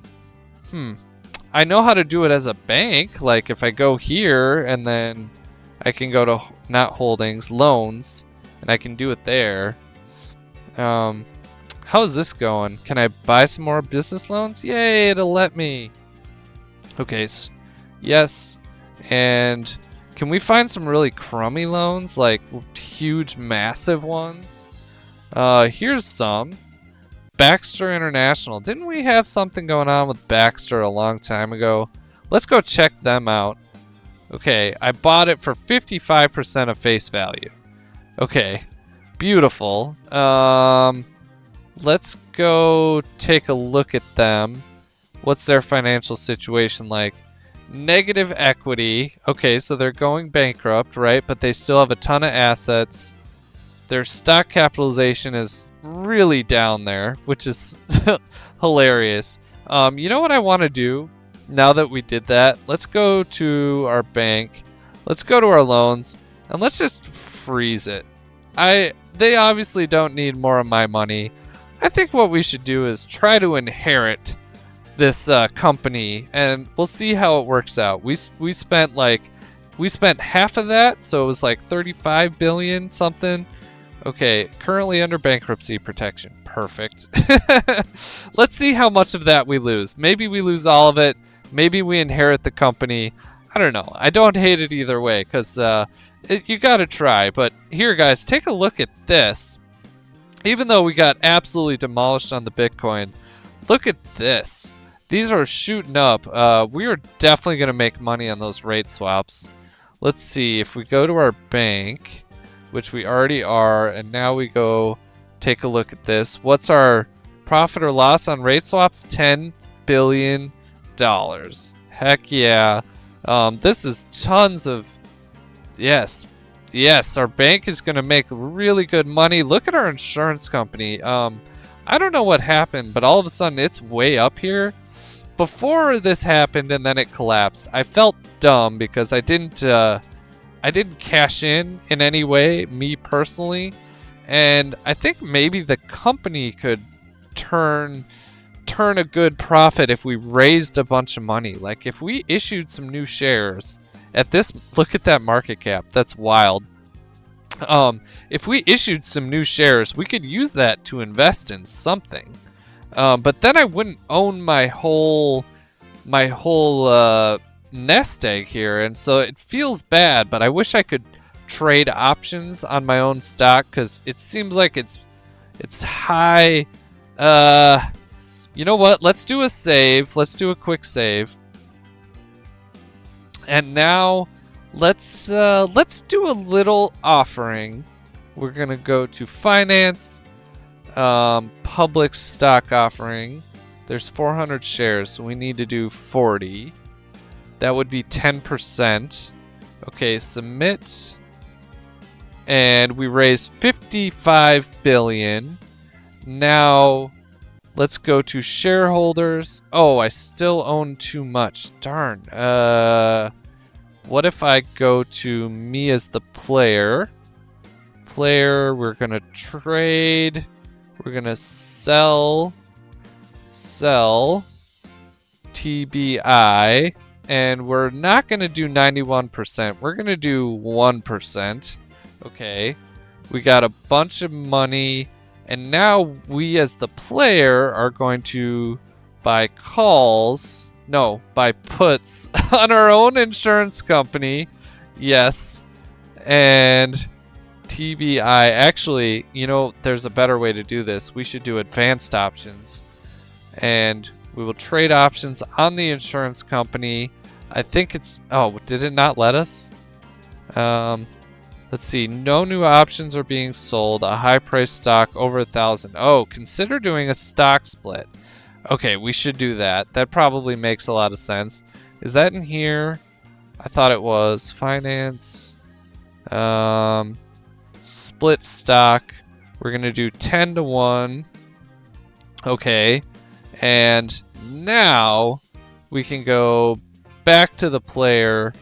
I know how to do it as a bank. Like if I go here and then I can go to not holdings, loans, and I can do it there. How is this going? Can I buy some more business loans? Yay, it'll let me. Okay, yes. And can we find some really crummy loans? Like huge, massive ones? Here's some. Baxter International. Didn't we have something going on with Baxter a long time ago? Let's go check them out. Okay, I bought it for 55% of face value. Okay, beautiful. Let's go take a look at them. What's their financial situation like? Negative equity. Okay, so they're going bankrupt, right? But they still have a ton of assets. Their stock capitalization is really down there, which is hilarious. You know what I want to do now that we did that? Let's go to our bank. Let's go to our loans, and let's just freeze it. They obviously don't need more of my money. I think what we should do is try to inherit this company, and we'll see how it works out. We spent half of that, so it was like 35 billion something. Okay, currently under bankruptcy protection. Perfect. Let's see how much of that we lose. Maybe we lose all of it. Maybe we inherit the company. I don't know. I don't hate it either way, because you gotta try. But here, guys, take a look at this. Even though we got absolutely demolished on the Bitcoin, look at this. These are shooting up. We are definitely going to make money on those rate swaps. Let's see. If we go to our bank, which we already are, and now we go take a look at this. What's our profit or loss on rate swaps? $10 billion. Heck yeah. This is tons of... Yes, our bank is going to make really good money. Look at our insurance company. I don't know what happened, but all of a sudden it's way up here. Before this happened and then it collapsed, I felt dumb because I didn't cash in any way, me personally. And I think maybe the company could turn a good profit if we raised a bunch of money. Like if we issued some new shares at this, look at that market cap. That's wild. If we issued some new shares, we could use that to invest in something. But then I wouldn't own my whole nest egg here, and so it feels bad. But I wish I could trade options on my own stock because it seems like it's high. You know what? Let's do a save. Let's do a quick save. And now let's do a little offering. We're gonna go to finance, public stock offering. There's 400 shares, so we need to do 40. That would be 10%. Okay, submit. And we raised 55 billion. Now let's go to shareholders. Oh, I still own too much. Darn. What if I go to me as the player? We're gonna trade. We're gonna sell. TBI, and we're not going to do 91%. We're going to do 1%. Okay. We got a bunch of money, and now we as the player are going to buy calls. No, buy puts on our own insurance company. Yes. And TBI. Actually, you know, there's a better way to do this. We should do advanced options. And we will trade options on the insurance company. I think it's... Oh, did it not let us? Let's see. No new options are being sold. A high price stock over 1,000. Oh, consider doing a stock split. Okay, we should do that. That probably makes a lot of sense. Is that in here? I thought it was. Finance. Split stock. We're going to do 10 to 1. Okay. And now we can go back to the player.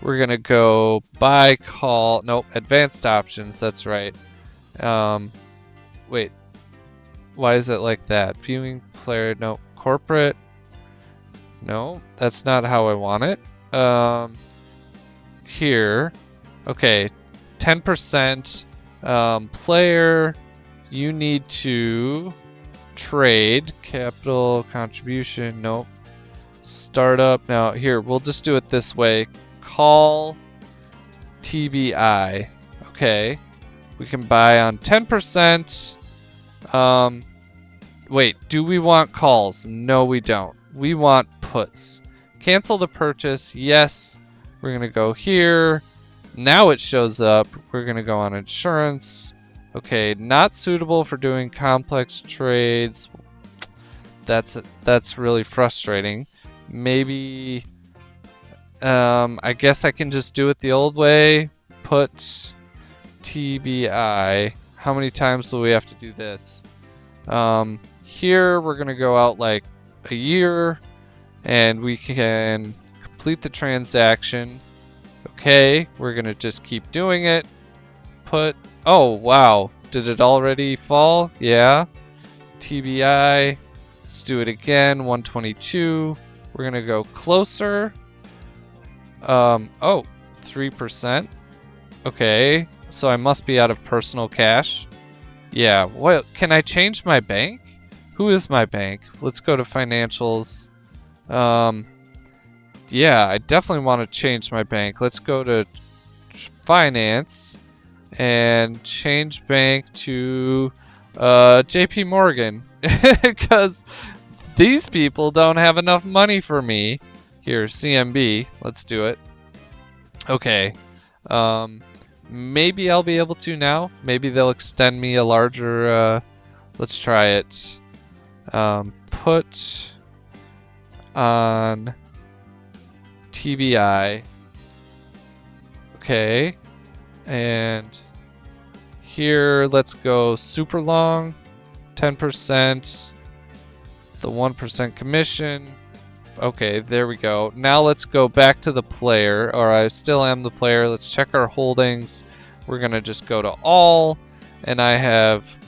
We're going to go buy, call. Nope, advanced options. That's right. Wait. Why is it like that? Viewing player. No. Corporate. No, that's not how I want it. Here. Okay. 10%. Player. You need to trade. Capital contribution. Nope. Startup. Now, here. We'll just do it this way. Call TBI. Okay. We can buy on 10%. Wait, do we want calls? No, we don't. We want puts. Cancel the purchase. Yes. We're going to go here. Now it shows up. We're going to go on insurance. Okay, not suitable for doing complex trades. That's really frustrating. Maybe I guess I can just do it the old way. Put TBI. How many times will we have to do this? Here we're gonna go out like a year, and we can complete the transaction. Okay, we're gonna just keep doing it. Put. Oh wow, did it already fall? Yeah. TBI. Let's do it again. 122. We're gonna go closer. Oh, 3%. Okay, so I must be out of personal cash. Yeah, what? Can I change my bank? Who is my bank? Let's go to financials. Yeah, I definitely want to change my bank. Let's go to finance and change bank to JP Morgan because these people don't have enough money for me. Here, CMB. Let's do it. Okay. Maybe I'll be able to now. Maybe they'll extend me a larger... let's try it. Put on TBI. Okay. And here, let's go super long. 10%. The 1% commission. Okay, there we go. Now let's go back to the player, or I still am the player. Let's check our holdings. We're going to just go to all, and I have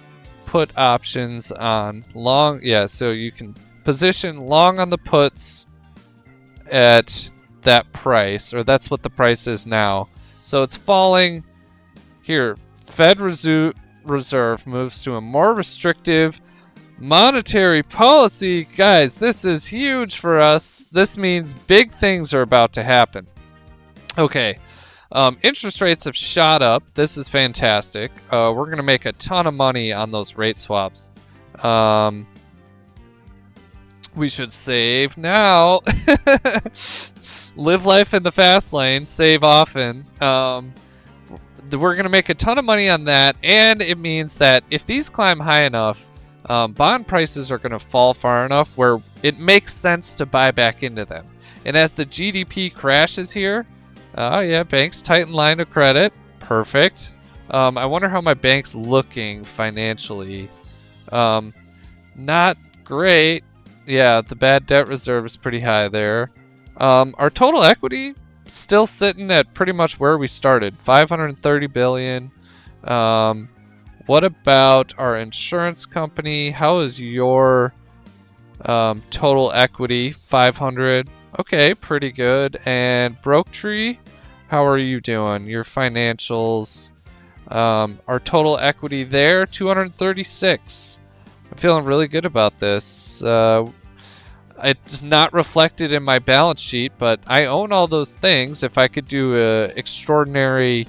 put options on long. Yeah, so you can position long on the puts at that price, or that's what the price is now. So it's falling. Here, Fed Reserve moves to a more restrictive monetary policy. Guys, this is huge for us. This means big things are about to happen. Okay. Interest rates have shot up. This is fantastic. We're going to make a ton of money on those rate swaps. We should save now. Live life in the fast lane. Save often. We're going to make a ton of money on that. And it means that if these climb high enough, bond prices are going to fall far enough where it makes sense to buy back into them. And as the GDP crashes here, yeah, banks tighten line of credit. Perfect. I wonder how my bank's looking financially. Not great. Yeah, the bad debt reserve is pretty high there. Our total equity still sitting at pretty much where we started, 530 billion. What about our insurance company? How is your Total equity 500. Okay, pretty good. And Brokerage, how are you doing? Your financials, our total equity there 236. I'm feeling really good about this. It's not reflected in my balance sheet, but I own all those things. If I could do a extraordinary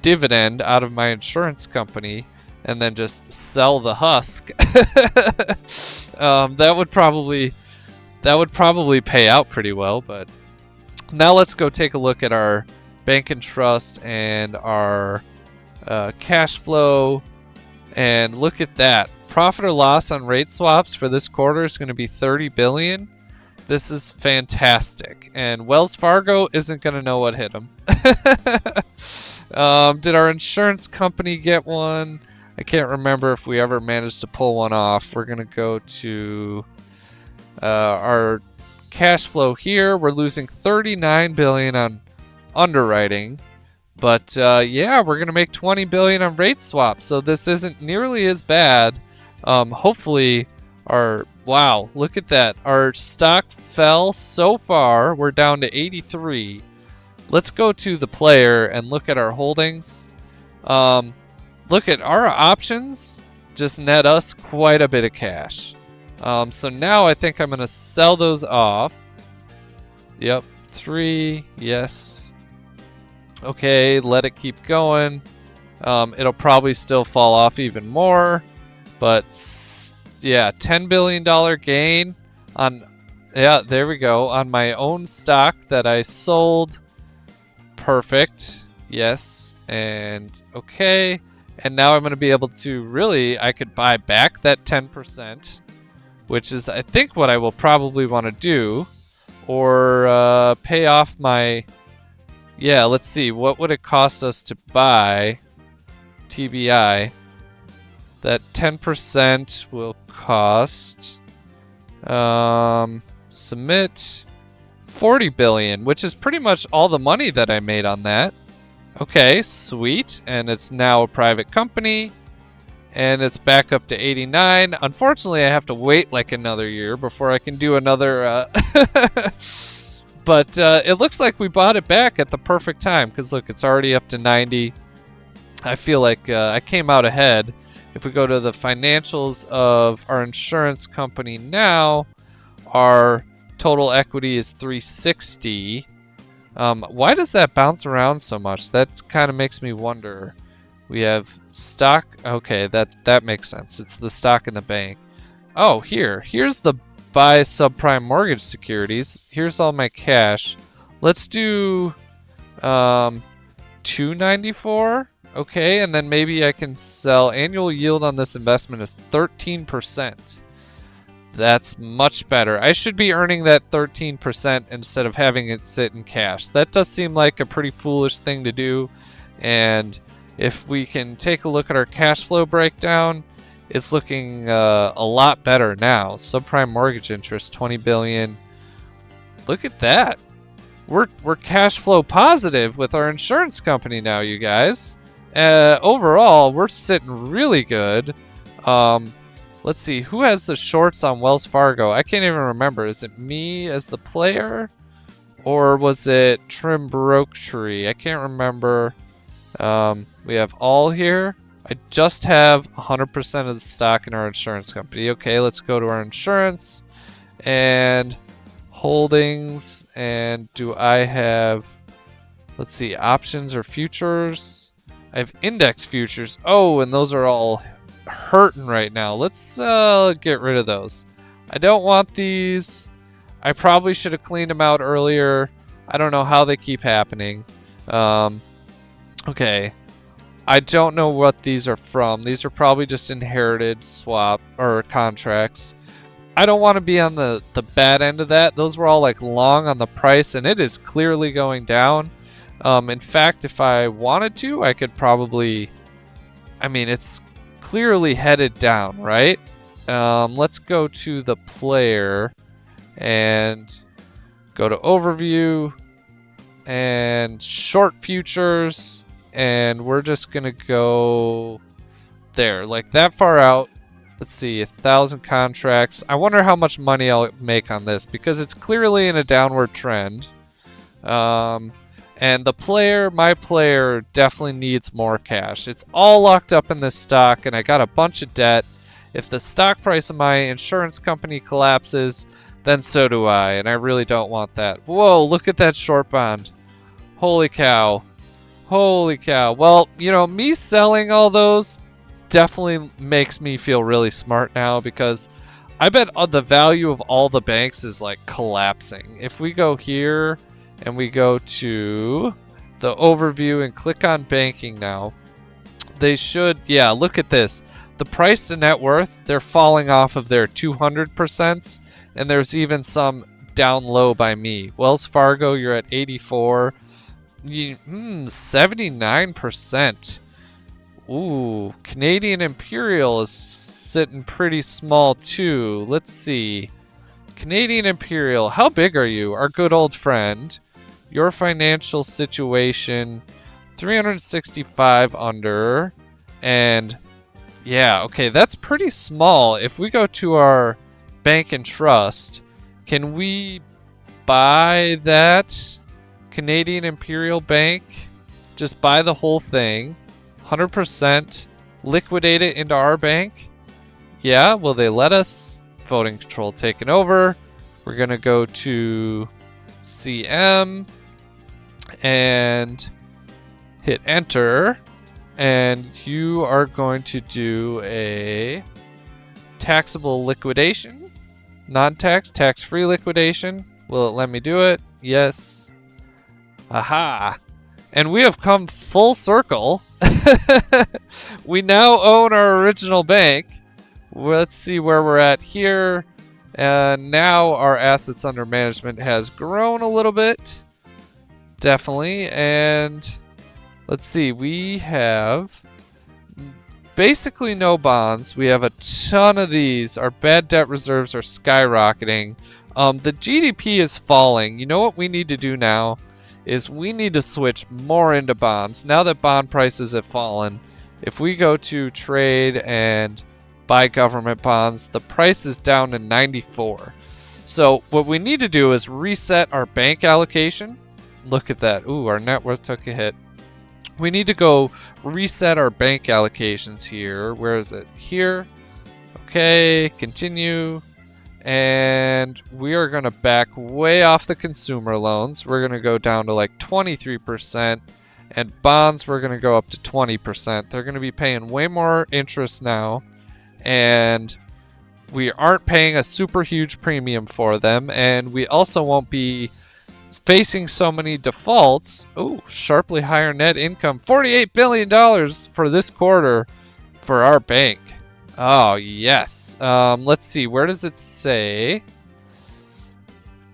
dividend out of my insurance company and then just sell the husk, that would probably pay out pretty well. But now let's go take a look at our bank and trust and our cash flow, and look at that. Profit or loss on rate swaps for this quarter is going to be 30 billion. This is fantastic, and Wells Fargo isn't going to know what hit them. Did our insurance company get one? I can't remember if we ever managed to pull one off. We're going to go to our cash flow here. We're losing 39 billion on underwriting, but yeah, we're going to make 20 billion on rate swaps, so this isn't nearly as bad. Hopefully wow, look at that. Our stock fell so far. We're down to 83. Let's go to the player and look at our holdings. Look at our options, just net us quite a bit of cash. So now I think I'm going to sell those off. Yep, 3, yes. Okay, let it keep going. It'll probably still fall off even more, but yeah, $10 billion gain on, yeah, there we go, on my own stock that I sold. Perfect. Yes. And okay. And now I'm going to be able to really, I could buy back that 10%, which is, I think, what I will probably want to do, or pay off my, yeah, let's see, what would it cost us to buy TBI? That 10% will cost, submit 40 billion, which is pretty much all the money that I made on that. Okay, sweet. And it's now a private company, and it's back up to 89. Unfortunately, I have to wait like another year before I can do another, but it looks like we bought it back at the perfect time, because look, it's already up to 90. I feel like I came out ahead. If we go to the financials of our insurance company now, our total equity is 360. Why does that bounce around so much? That kind of makes me wonder. We have stock. Okay, that makes sense. It's the stock in the bank. Oh, here's the buy subprime mortgage securities. Here's all my cash. Let's do 294. Okay, and then maybe I can sell. Annual yield on this investment is 13%. That's much better. I should be earning that 13% instead of having it sit in cash. That does seem like a pretty foolish thing to do. And if we can take a look at our cash flow breakdown, it's looking a lot better now. Subprime mortgage interest, 20 billion. Look at that. We're cash flow positive with our insurance company now, you guys. Overall, we're sitting really good. Let's see, who has the shorts on Wells Fargo? I can't even remember. Is it me as the player? Or was it Trim Brokerage? I can't remember. We have all here. I just have 100% of the stock in our insurance company. Okay, let's go to our insurance and holdings. And do I have, let's see, options or futures? I have index futures. Oh, and those are all hurting right now. Let's get rid of those. I don't want these. I probably should have cleaned them out earlier. I don't know how they keep happening. Okay. I don't know what these are from. These are probably just inherited swap or contracts. I don't want to be on the bad end of that. Those were all like long on the price, and it is clearly going down. In fact, if I wanted to, I could probably, I mean, it's clearly headed down, right? Let's go to the player and go to overview and short futures, and we're just gonna go there, like that far out. Let's see, 1,000 contracts. I wonder how much money I'll make on this because it's clearly in a downward trend. And my player definitely needs more cash. It's all locked up in this stock and I got a bunch of debt. If the stock price of my insurance company collapses, then so do I, and I really don't want that. Whoa, look at that short bond. Holy cow. Holy cow. Well, you know, me selling all those definitely makes me feel really smart now because I bet the value of all the banks is like collapsing. If we go here and we go to the overview and click on banking now, they should, yeah, look at this. The price to net worth, they're falling off of their 200%, and there's even some down low by me. Wells Fargo, you're at 84. 79%. Ooh, Canadian Imperial is sitting pretty small too. Let's see. Canadian Imperial, how big are you? Our good old friend. Your financial situation, 365 under. And yeah, okay, that's pretty small. If we go to our bank and trust, can we buy that Canadian Imperial Bank? Just buy the whole thing, 100%, liquidate it into our bank? Yeah, will they let us? Voting control taken over. We're gonna go to CM and hit enter. And you are going to do a taxable liquidation, non-tax, tax-free liquidation. Will it let me do it? Yes. Aha. And we have come full circle. We now own our original bank. Let's see where we're at here. And now our assets under management has grown a little bit. Definitely. And let's see, we have basically no bonds. We have a ton of these. Our bad debt reserves are skyrocketing. The GDP is falling. You know what we need to do now is we need to switch more into bonds. Now that bond prices have fallen, if we go to trade and buy government bonds, the price is down to 94. So what we need to do is reset our bank allocation. Look at that. Ooh, our net worth took a hit. We need to go reset our bank allocations here. Where is it? Here. Okay, continue. And we are going to back way off the consumer loans. We're going to go down to like 23%. And bonds, we're going to go up to 20%. They're going to be paying way more interest now. And we aren't paying a super huge premium for them. And we also won't be facing so many defaults. Ooh, sharply higher net income. $48 billion for this quarter for our bank. Oh, yes. Let's see. Where does it say?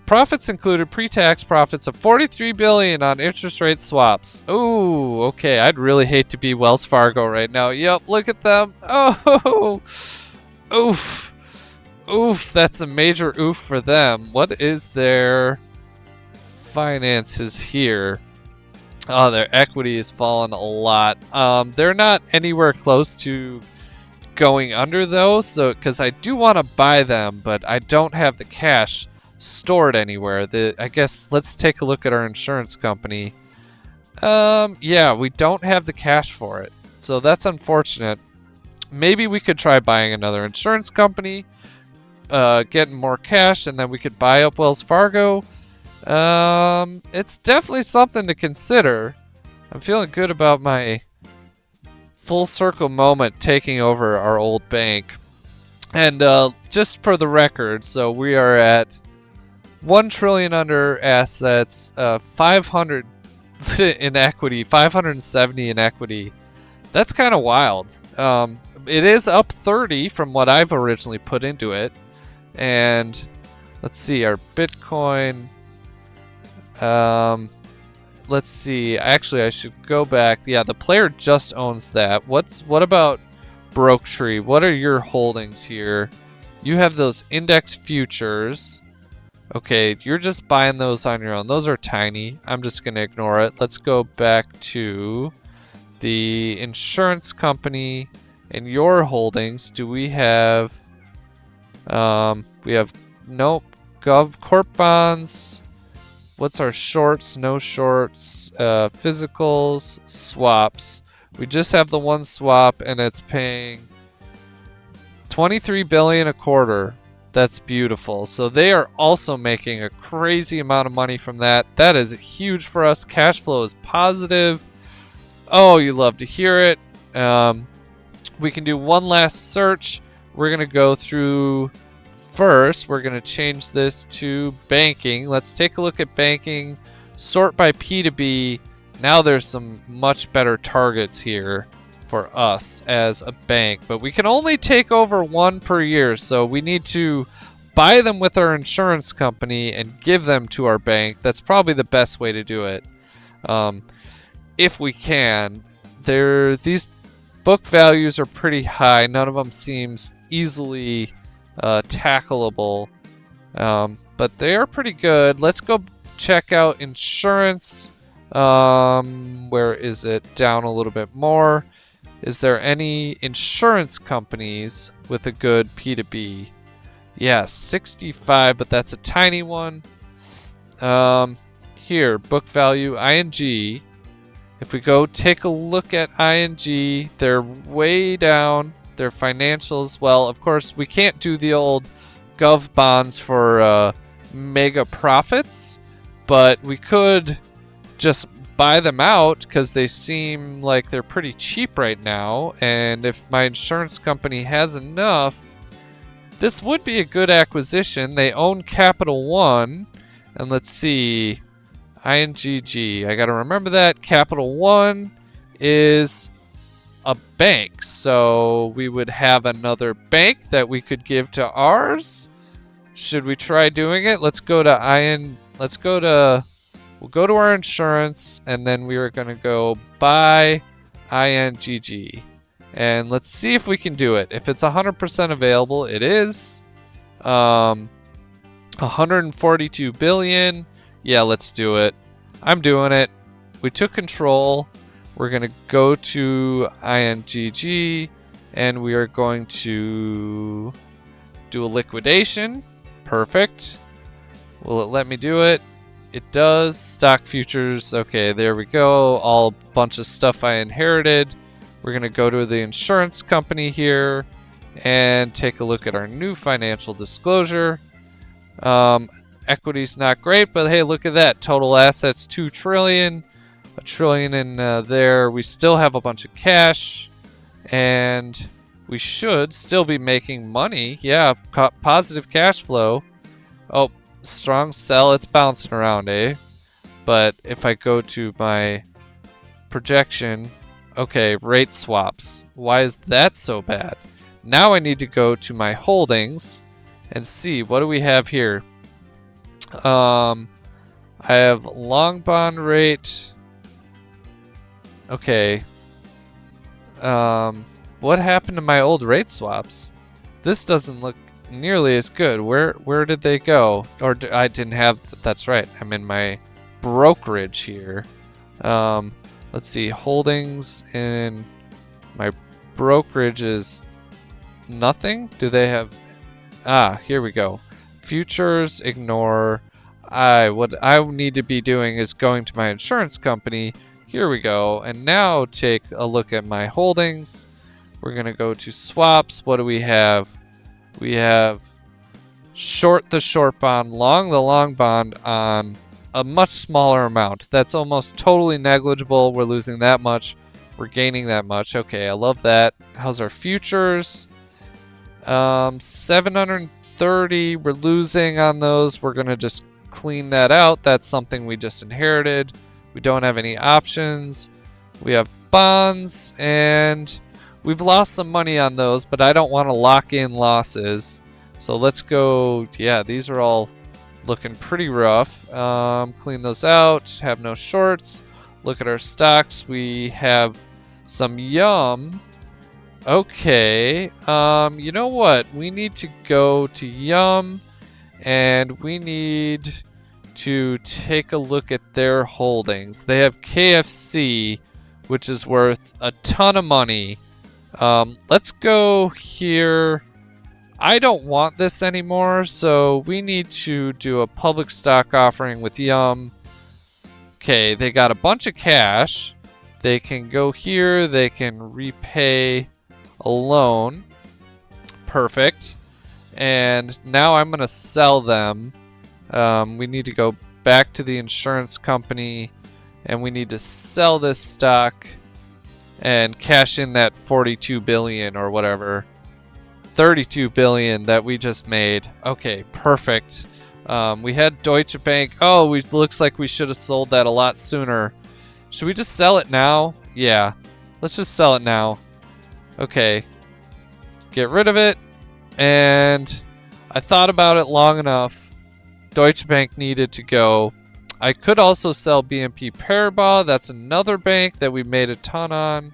Profits included pre-tax profits of $43 billion on interest rate swaps. Ooh, okay. I'd really hate to be Wells Fargo right now. Yep, look at them. Oh, oof. Oof, that's a major oof for them. What is their finances here? Oh, their equity has fallen a lot. They're not anywhere close to going under though, so because I do want to buy them, but I don't have the cash stored anywhere. I guess let's take a look at our insurance company. Yeah, we don't have the cash for it, so that's unfortunate. Maybe we could try buying another insurance company, getting more cash, and then we could buy up Wells Fargo. It's definitely something to consider. I'm feeling good about my full circle moment taking over our old bank. And just for the record, so we are at 1 trillion under assets, 500 in equity, 570 in equity. That's kind of wild. It is up 30 from what I've originally put into it. And let's see, our Bitcoin. Let's see. Actually, I should go back. Yeah, the player just owns that. What about Brokerage? What are your holdings here? You have those index futures. Okay, you're just buying those on your own. Those are tiny. I'm just going to ignore it. Let's go back to the insurance company In your holdings, do we have... we have... Nope. Gov Corp bonds. What's our shorts? No shorts. Physicals. Swaps. We just have the one swap, and it's paying 23 billion a quarter. That's beautiful. So they are also making a crazy amount of money from that. That is huge for us. Cash flow is positive. Oh, you love to hear it. We can do one last search. We're going to go through first. We're going to change this to banking. Let's take a look at banking. Sort by P2B. Now there's some much better targets here for us as a bank, but we can only take over one per year, so we need to buy them with our insurance company and give them to our bank. That's probably the best way to do it, if we can. These book values are pretty high. None of them seems easily tackleable, but they are pretty good. Let's go check out insurance. Where is it? Down a little bit more. Is there any insurance companies with a good P2B? Yes, 65, but that's a tiny one. Here, book value, ING. If we go take a look at ING, they're way down. Their financials, well, of course, we can't do the old gov bonds for mega profits, but we could just buy them out because they seem like they're pretty cheap right now. And if my insurance company has enough, this would be a good acquisition. They own Capital One, and let's see, INGG. I gotta remember that Capital One is a bank, so we would have another bank that we could give to ours. Should we try doing it? Let's go to we'll go to our insurance, and then we are going to go buy INGG. And let's see if we can do it. If it's 100% available, it is. 142 billion. Yeah, let's do it. I'm doing it. We took control. We're going to go to INGG, and we are going to do a liquidation. Perfect. Will it let me do it? It does. Stock futures. Okay, there we go. All bunch of stuff I inherited. We're going to go to the insurance company here and take a look at our new financial disclosure. Equity's not great, but hey, look at that. Total assets, 2 trillion. A trillion in there. We still have a bunch of cash, and we should still be making money. Yeah, positive cash flow. Oh, strong sell. It's bouncing around, eh? But if I go to my projection, okay, rate swaps. Why is that so bad? Now I need to go to my holdings and see, what do we have here? I have long bond rate. Okay. What happened to my old rate swaps? This doesn't look nearly as good. Where did they go? Or I didn't have. That's right. I'm in my brokerage here. Let's see. Holdings in my brokerage is nothing. Do they have? Ah, here we go. Futures, ignore. What I need to be doing is going to my insurance company. Here we go. And now take a look at my holdings. We're going to go to swaps. What do we have? We have short the short bond, long the long bond on a much smaller amount. That's almost totally negligible. We're losing that much. We're gaining that much. Okay, I love that. How's our futures? 730. We're losing on those. We're going to just clean that out. That's something we just inherited. We don't have any options. We have bonds, and we've lost some money on those, but I don't want to lock in losses. So let's go. Yeah, these are all looking pretty rough. Clean those out. Have no shorts. Look at our stocks. We have some Yum. Okay. You know what? We need to go to Yum, and we need to take a look at their holdings. They have KFC, which is worth a ton of money. Let's go here. I don't want this anymore, so we need to do a public stock offering with Yum. Okay, they got a bunch of cash. They can go here. They can repay a loan. Perfect. And now I'm going to sell them. We need to go back to the insurance company, and we need to sell this stock and cash in that 42 billion or whatever. 32 billion that we just made. Okay, perfect. We had Deutsche Bank. Oh, looks like we should have sold that a lot sooner. Should we just sell it now? Yeah, let's just sell it now. Okay, get rid of it. And I thought about it long enough. Deutsche Bank needed to go. I could also sell BNP Paribas. That's another bank that we made a ton on.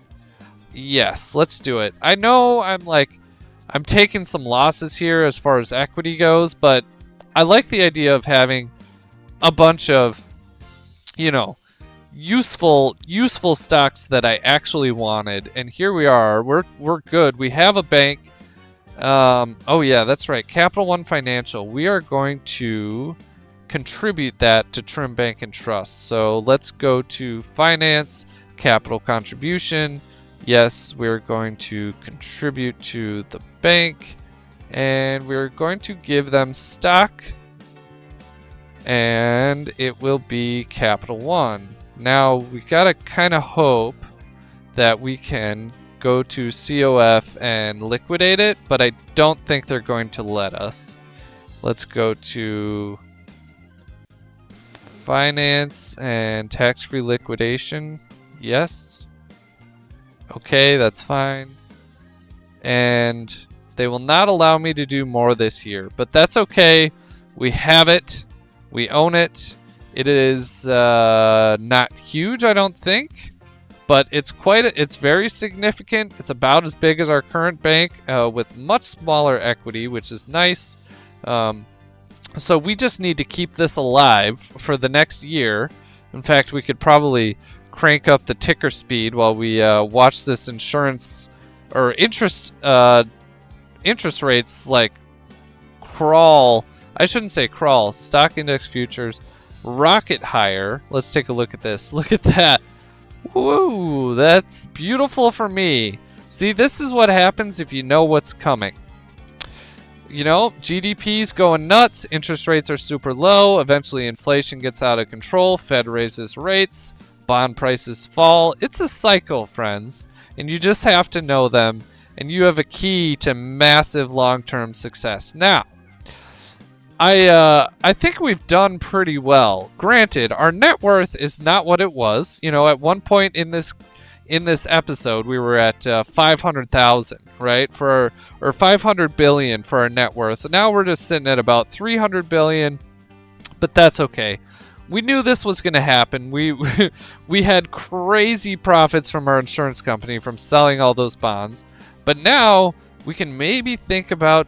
Yes, let's do it. I know I'm taking some losses here as far as equity goes, but I like the idea of having a bunch of, useful stocks that I actually wanted. And here we are. We're good. We have a bank. Oh yeah, that's right. Capital One Financial. We are going to contribute that to Trim Bank and Trust. So let's go to Finance, Capital Contribution. Yes, we're going to contribute to the bank, and we're going to give them stock, and it will be Capital One. Now, we gotta kind of hope that we can go to COF and liquidate it, but I don't think they're going to let us. Let's go to Finance and tax-free liquidation. Yes. Okay, that's fine. And they will not allow me to do more this year, but that's okay. We have it. We own it. It is not huge, I don't think, but it's it's very significant. It's about as big as our current bank with much smaller equity, which is nice. So we just need to keep this alive for the next year. In fact, we could probably crank up the ticker speed while we watch this insurance or interest rates like crawl. I shouldn't say crawl. Stock index futures rocket higher. Let's take a look at this. Look at that. Woo, that's beautiful for me. See, this is what happens if you know what's coming. GDP's going nuts. Interest rates are super low. Eventually inflation gets out of control. Fed raises rates. Bond prices fall. It's a cycle, friends, and you just have to know them, and you have a key to massive long-term success. Now, I think we've done pretty well. Granted, our net worth is not what it was. At one point in this episode, we were at 500,000, right? Or 500 billion for our net worth. Now we're just sitting at about 300 billion, but that's okay. We knew this was going to happen. We had crazy profits from our insurance company from selling all those bonds. But now we can maybe think about,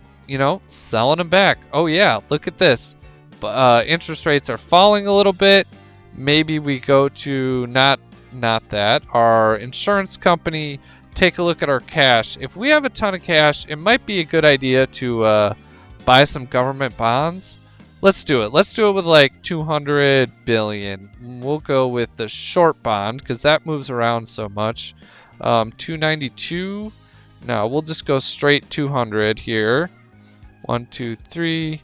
selling them back. Oh yeah, look at this. Interest rates are falling a little bit. Maybe we go to not that. Our insurance company, take a look at our cash. If we have a ton of cash, it might be a good idea to buy some government bonds. Let's do it. Let's do it with like 200 billion. We'll go with the short bond because that moves around so much. 292. No, we'll just go straight 200 here. 1, 2, 3.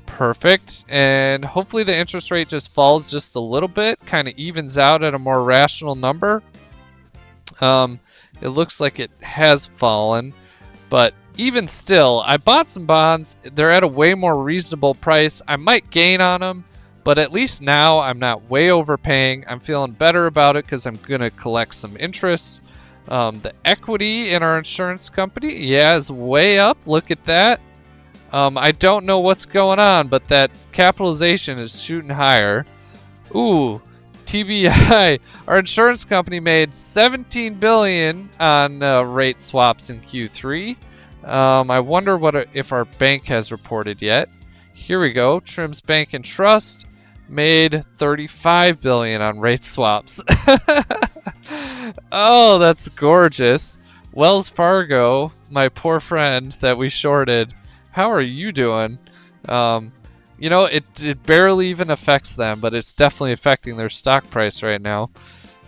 Perfect. And hopefully the interest rate just falls just a little bit, kind of evens out at a more rational number. It looks like it has fallen, but even still, I bought some bonds. They're at a way more reasonable price. I might gain on them, but at least now I'm not way overpaying. I'm feeling better about it because I'm going to collect some interest. The equity in our insurance company, yeah, is way up. Look at that. I don't know what's going on, but that capitalization is shooting higher. Ooh, TBI, our insurance company made 17 billion on rate swaps in Q3. I wonder if our bank has reported yet. Here we go. Trim's Bank and Trust made 35 billion on rate swaps. Oh, that's gorgeous. Wells Fargo, my poor friend that we shorted. How are you doing? Um, it barely even affects them, but it's definitely affecting their stock price right now.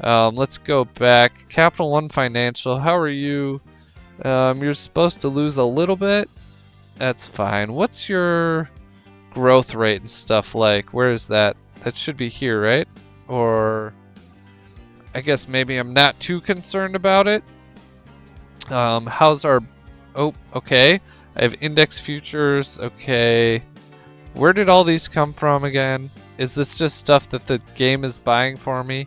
Let's go back. Capital One Financial, how are you? You're supposed to lose a little bit. That's fine. What's your growth rate and stuff like? Where is that? That should be here, right? Or I guess maybe I'm not too concerned about it. How's our... Oh, okay. I have index futures. Okay. Where did all these come from again? Is this just stuff that the game is buying for me?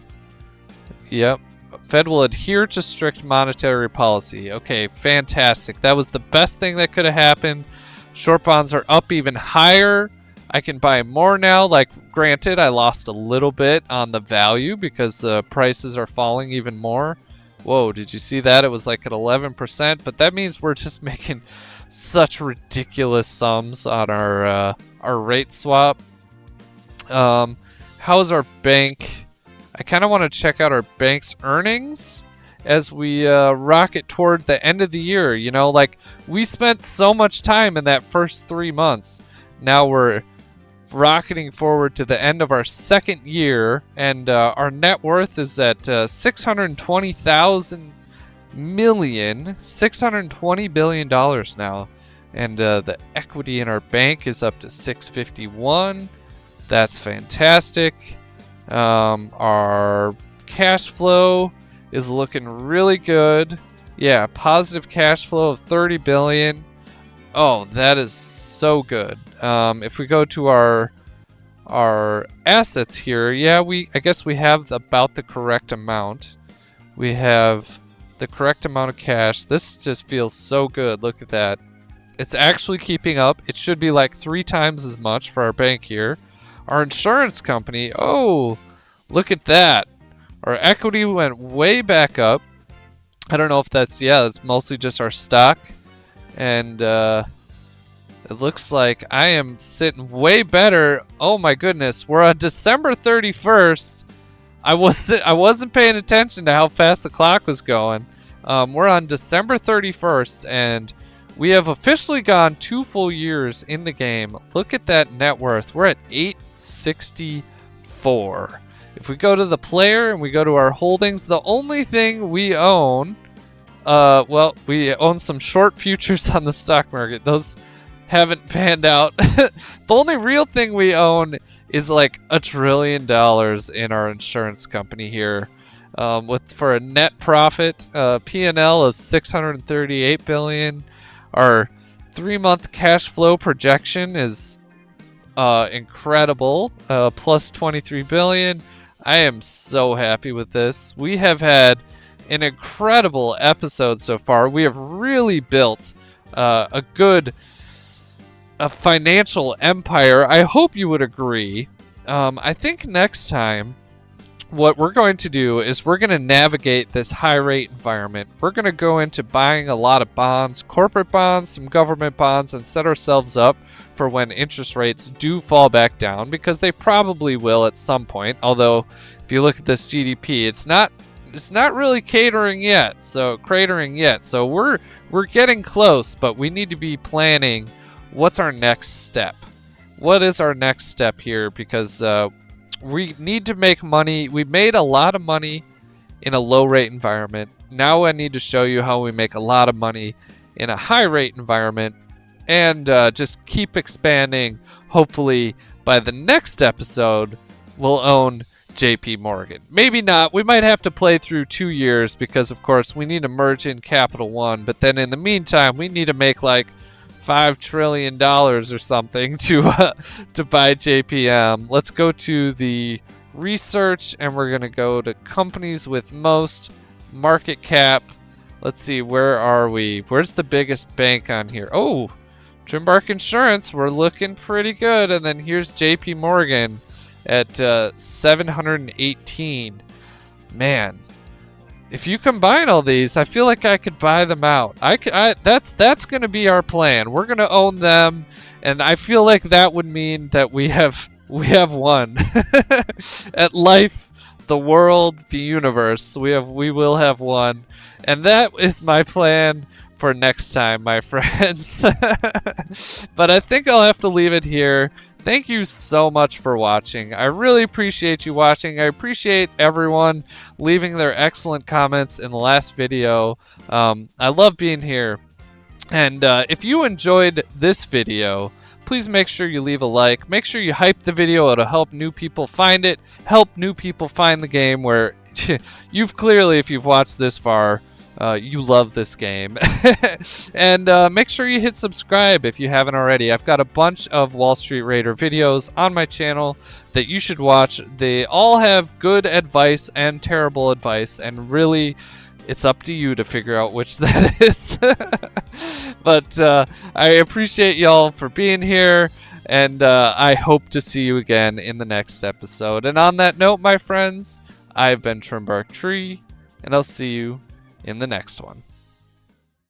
Yep. Fed will adhere to strict monetary policy. Okay, fantastic. That was the best thing that could have happened. Short bonds are up even higher. I can buy more now. Like, granted, I lost a little bit on the value because the prices are falling even more. Whoa, did you see that? It was like at 11%, but that means we're just making such ridiculous sums on our rate swap. How's our bank? I kind of want to check out our bank's earnings as we rocket toward the end of the year. You know, like, we spent so much time in that first 3 months. Now we're rocketing forward to the end of our second year, and our net worth is at $620,000 million, $620 billion now, and the equity in our bank is up to 651. That's fantastic. Our cash flow is looking really good. Yeah, positive cash flow of 30 billion. Oh, that is so good. If we go to our assets here, yeah, I guess we have about the correct amount. We have the correct amount of cash. This just feels so good. Look at that. It's actually keeping up. It should be like 3 times as much for our bank here. Our insurance company, oh, look at that. Our equity went way back up. I don't know if that's mostly just our stock. And it looks like I am sitting way better. Oh my goodness, we're on December 31st. I wasn't paying attention to how fast the clock was going. We're on December 31st, and we have officially gone 2 full years in the game. Look at that net worth. We're at 864. If we go to the player and we go to our holdings, the only thing we own, we own some short futures on the stock market. Those haven't panned out. The only real thing we own is like $1 trillion in our insurance company here, for a net profit, P&L of 638 billion. Our 3-month cash flow projection is incredible, plus 23 billion. I am so happy with this. We have had an incredible episode so far. We have really built a financial empire. I hope you would agree. I think next time what we're going to do is we're going to navigate this high rate environment. We're going to go into buying a lot of bonds, corporate bonds, some government bonds, and set ourselves up for when interest rates do fall back down, because they probably will at some point. Although if you look at this GDP, it's not really cratering yet. So we're getting close, but we need to be planning what's our next step. What is our next step here? Because we need to make money. We made a lot of money in a low rate environment. Now I need to show you how we make a lot of money in a high rate environment, and just keep expanding. Hopefully by the next episode we'll own JP Morgan. Maybe not. We might have to play through 2 years because of course we need to merge in Capital One, but then in the meantime we need to make like $5 trillion or something to buy JPM. Let's go to the research, and we're gonna go to companies with most market cap. Let's see, where are we? Where's the biggest bank on here? Oh, Trimbark Insurance, we're looking pretty good. And then here's JP Morgan at 718. Man, if you combine all these, I feel like I could buy them out. That's going to be our plan. We're going to own them, and I feel like that would mean that we have won. At life, the world, the universe. We will have one. And that is my plan for next time, my friends. But I think I'll have to leave it here. Thank you so much for watching. I really appreciate you watching. I appreciate everyone leaving their excellent comments in the last video. I love being here. And if you enjoyed this video, please make sure you leave a like. Make sure you hype the video. It'll help new people find it. Help new people find the game where you've clearly, if you've watched this far, you love this game. And make sure you hit subscribe if you haven't already. I've got a bunch of Wall Street Raider videos on my channel that you should watch. They all have good advice and terrible advice, and really it's up to you to figure out which that is. But I appreciate y'all for being here, and I hope to see you again in the next episode. And on that note, my friends, I've been Trimbark Tree, and I'll see you in the next one.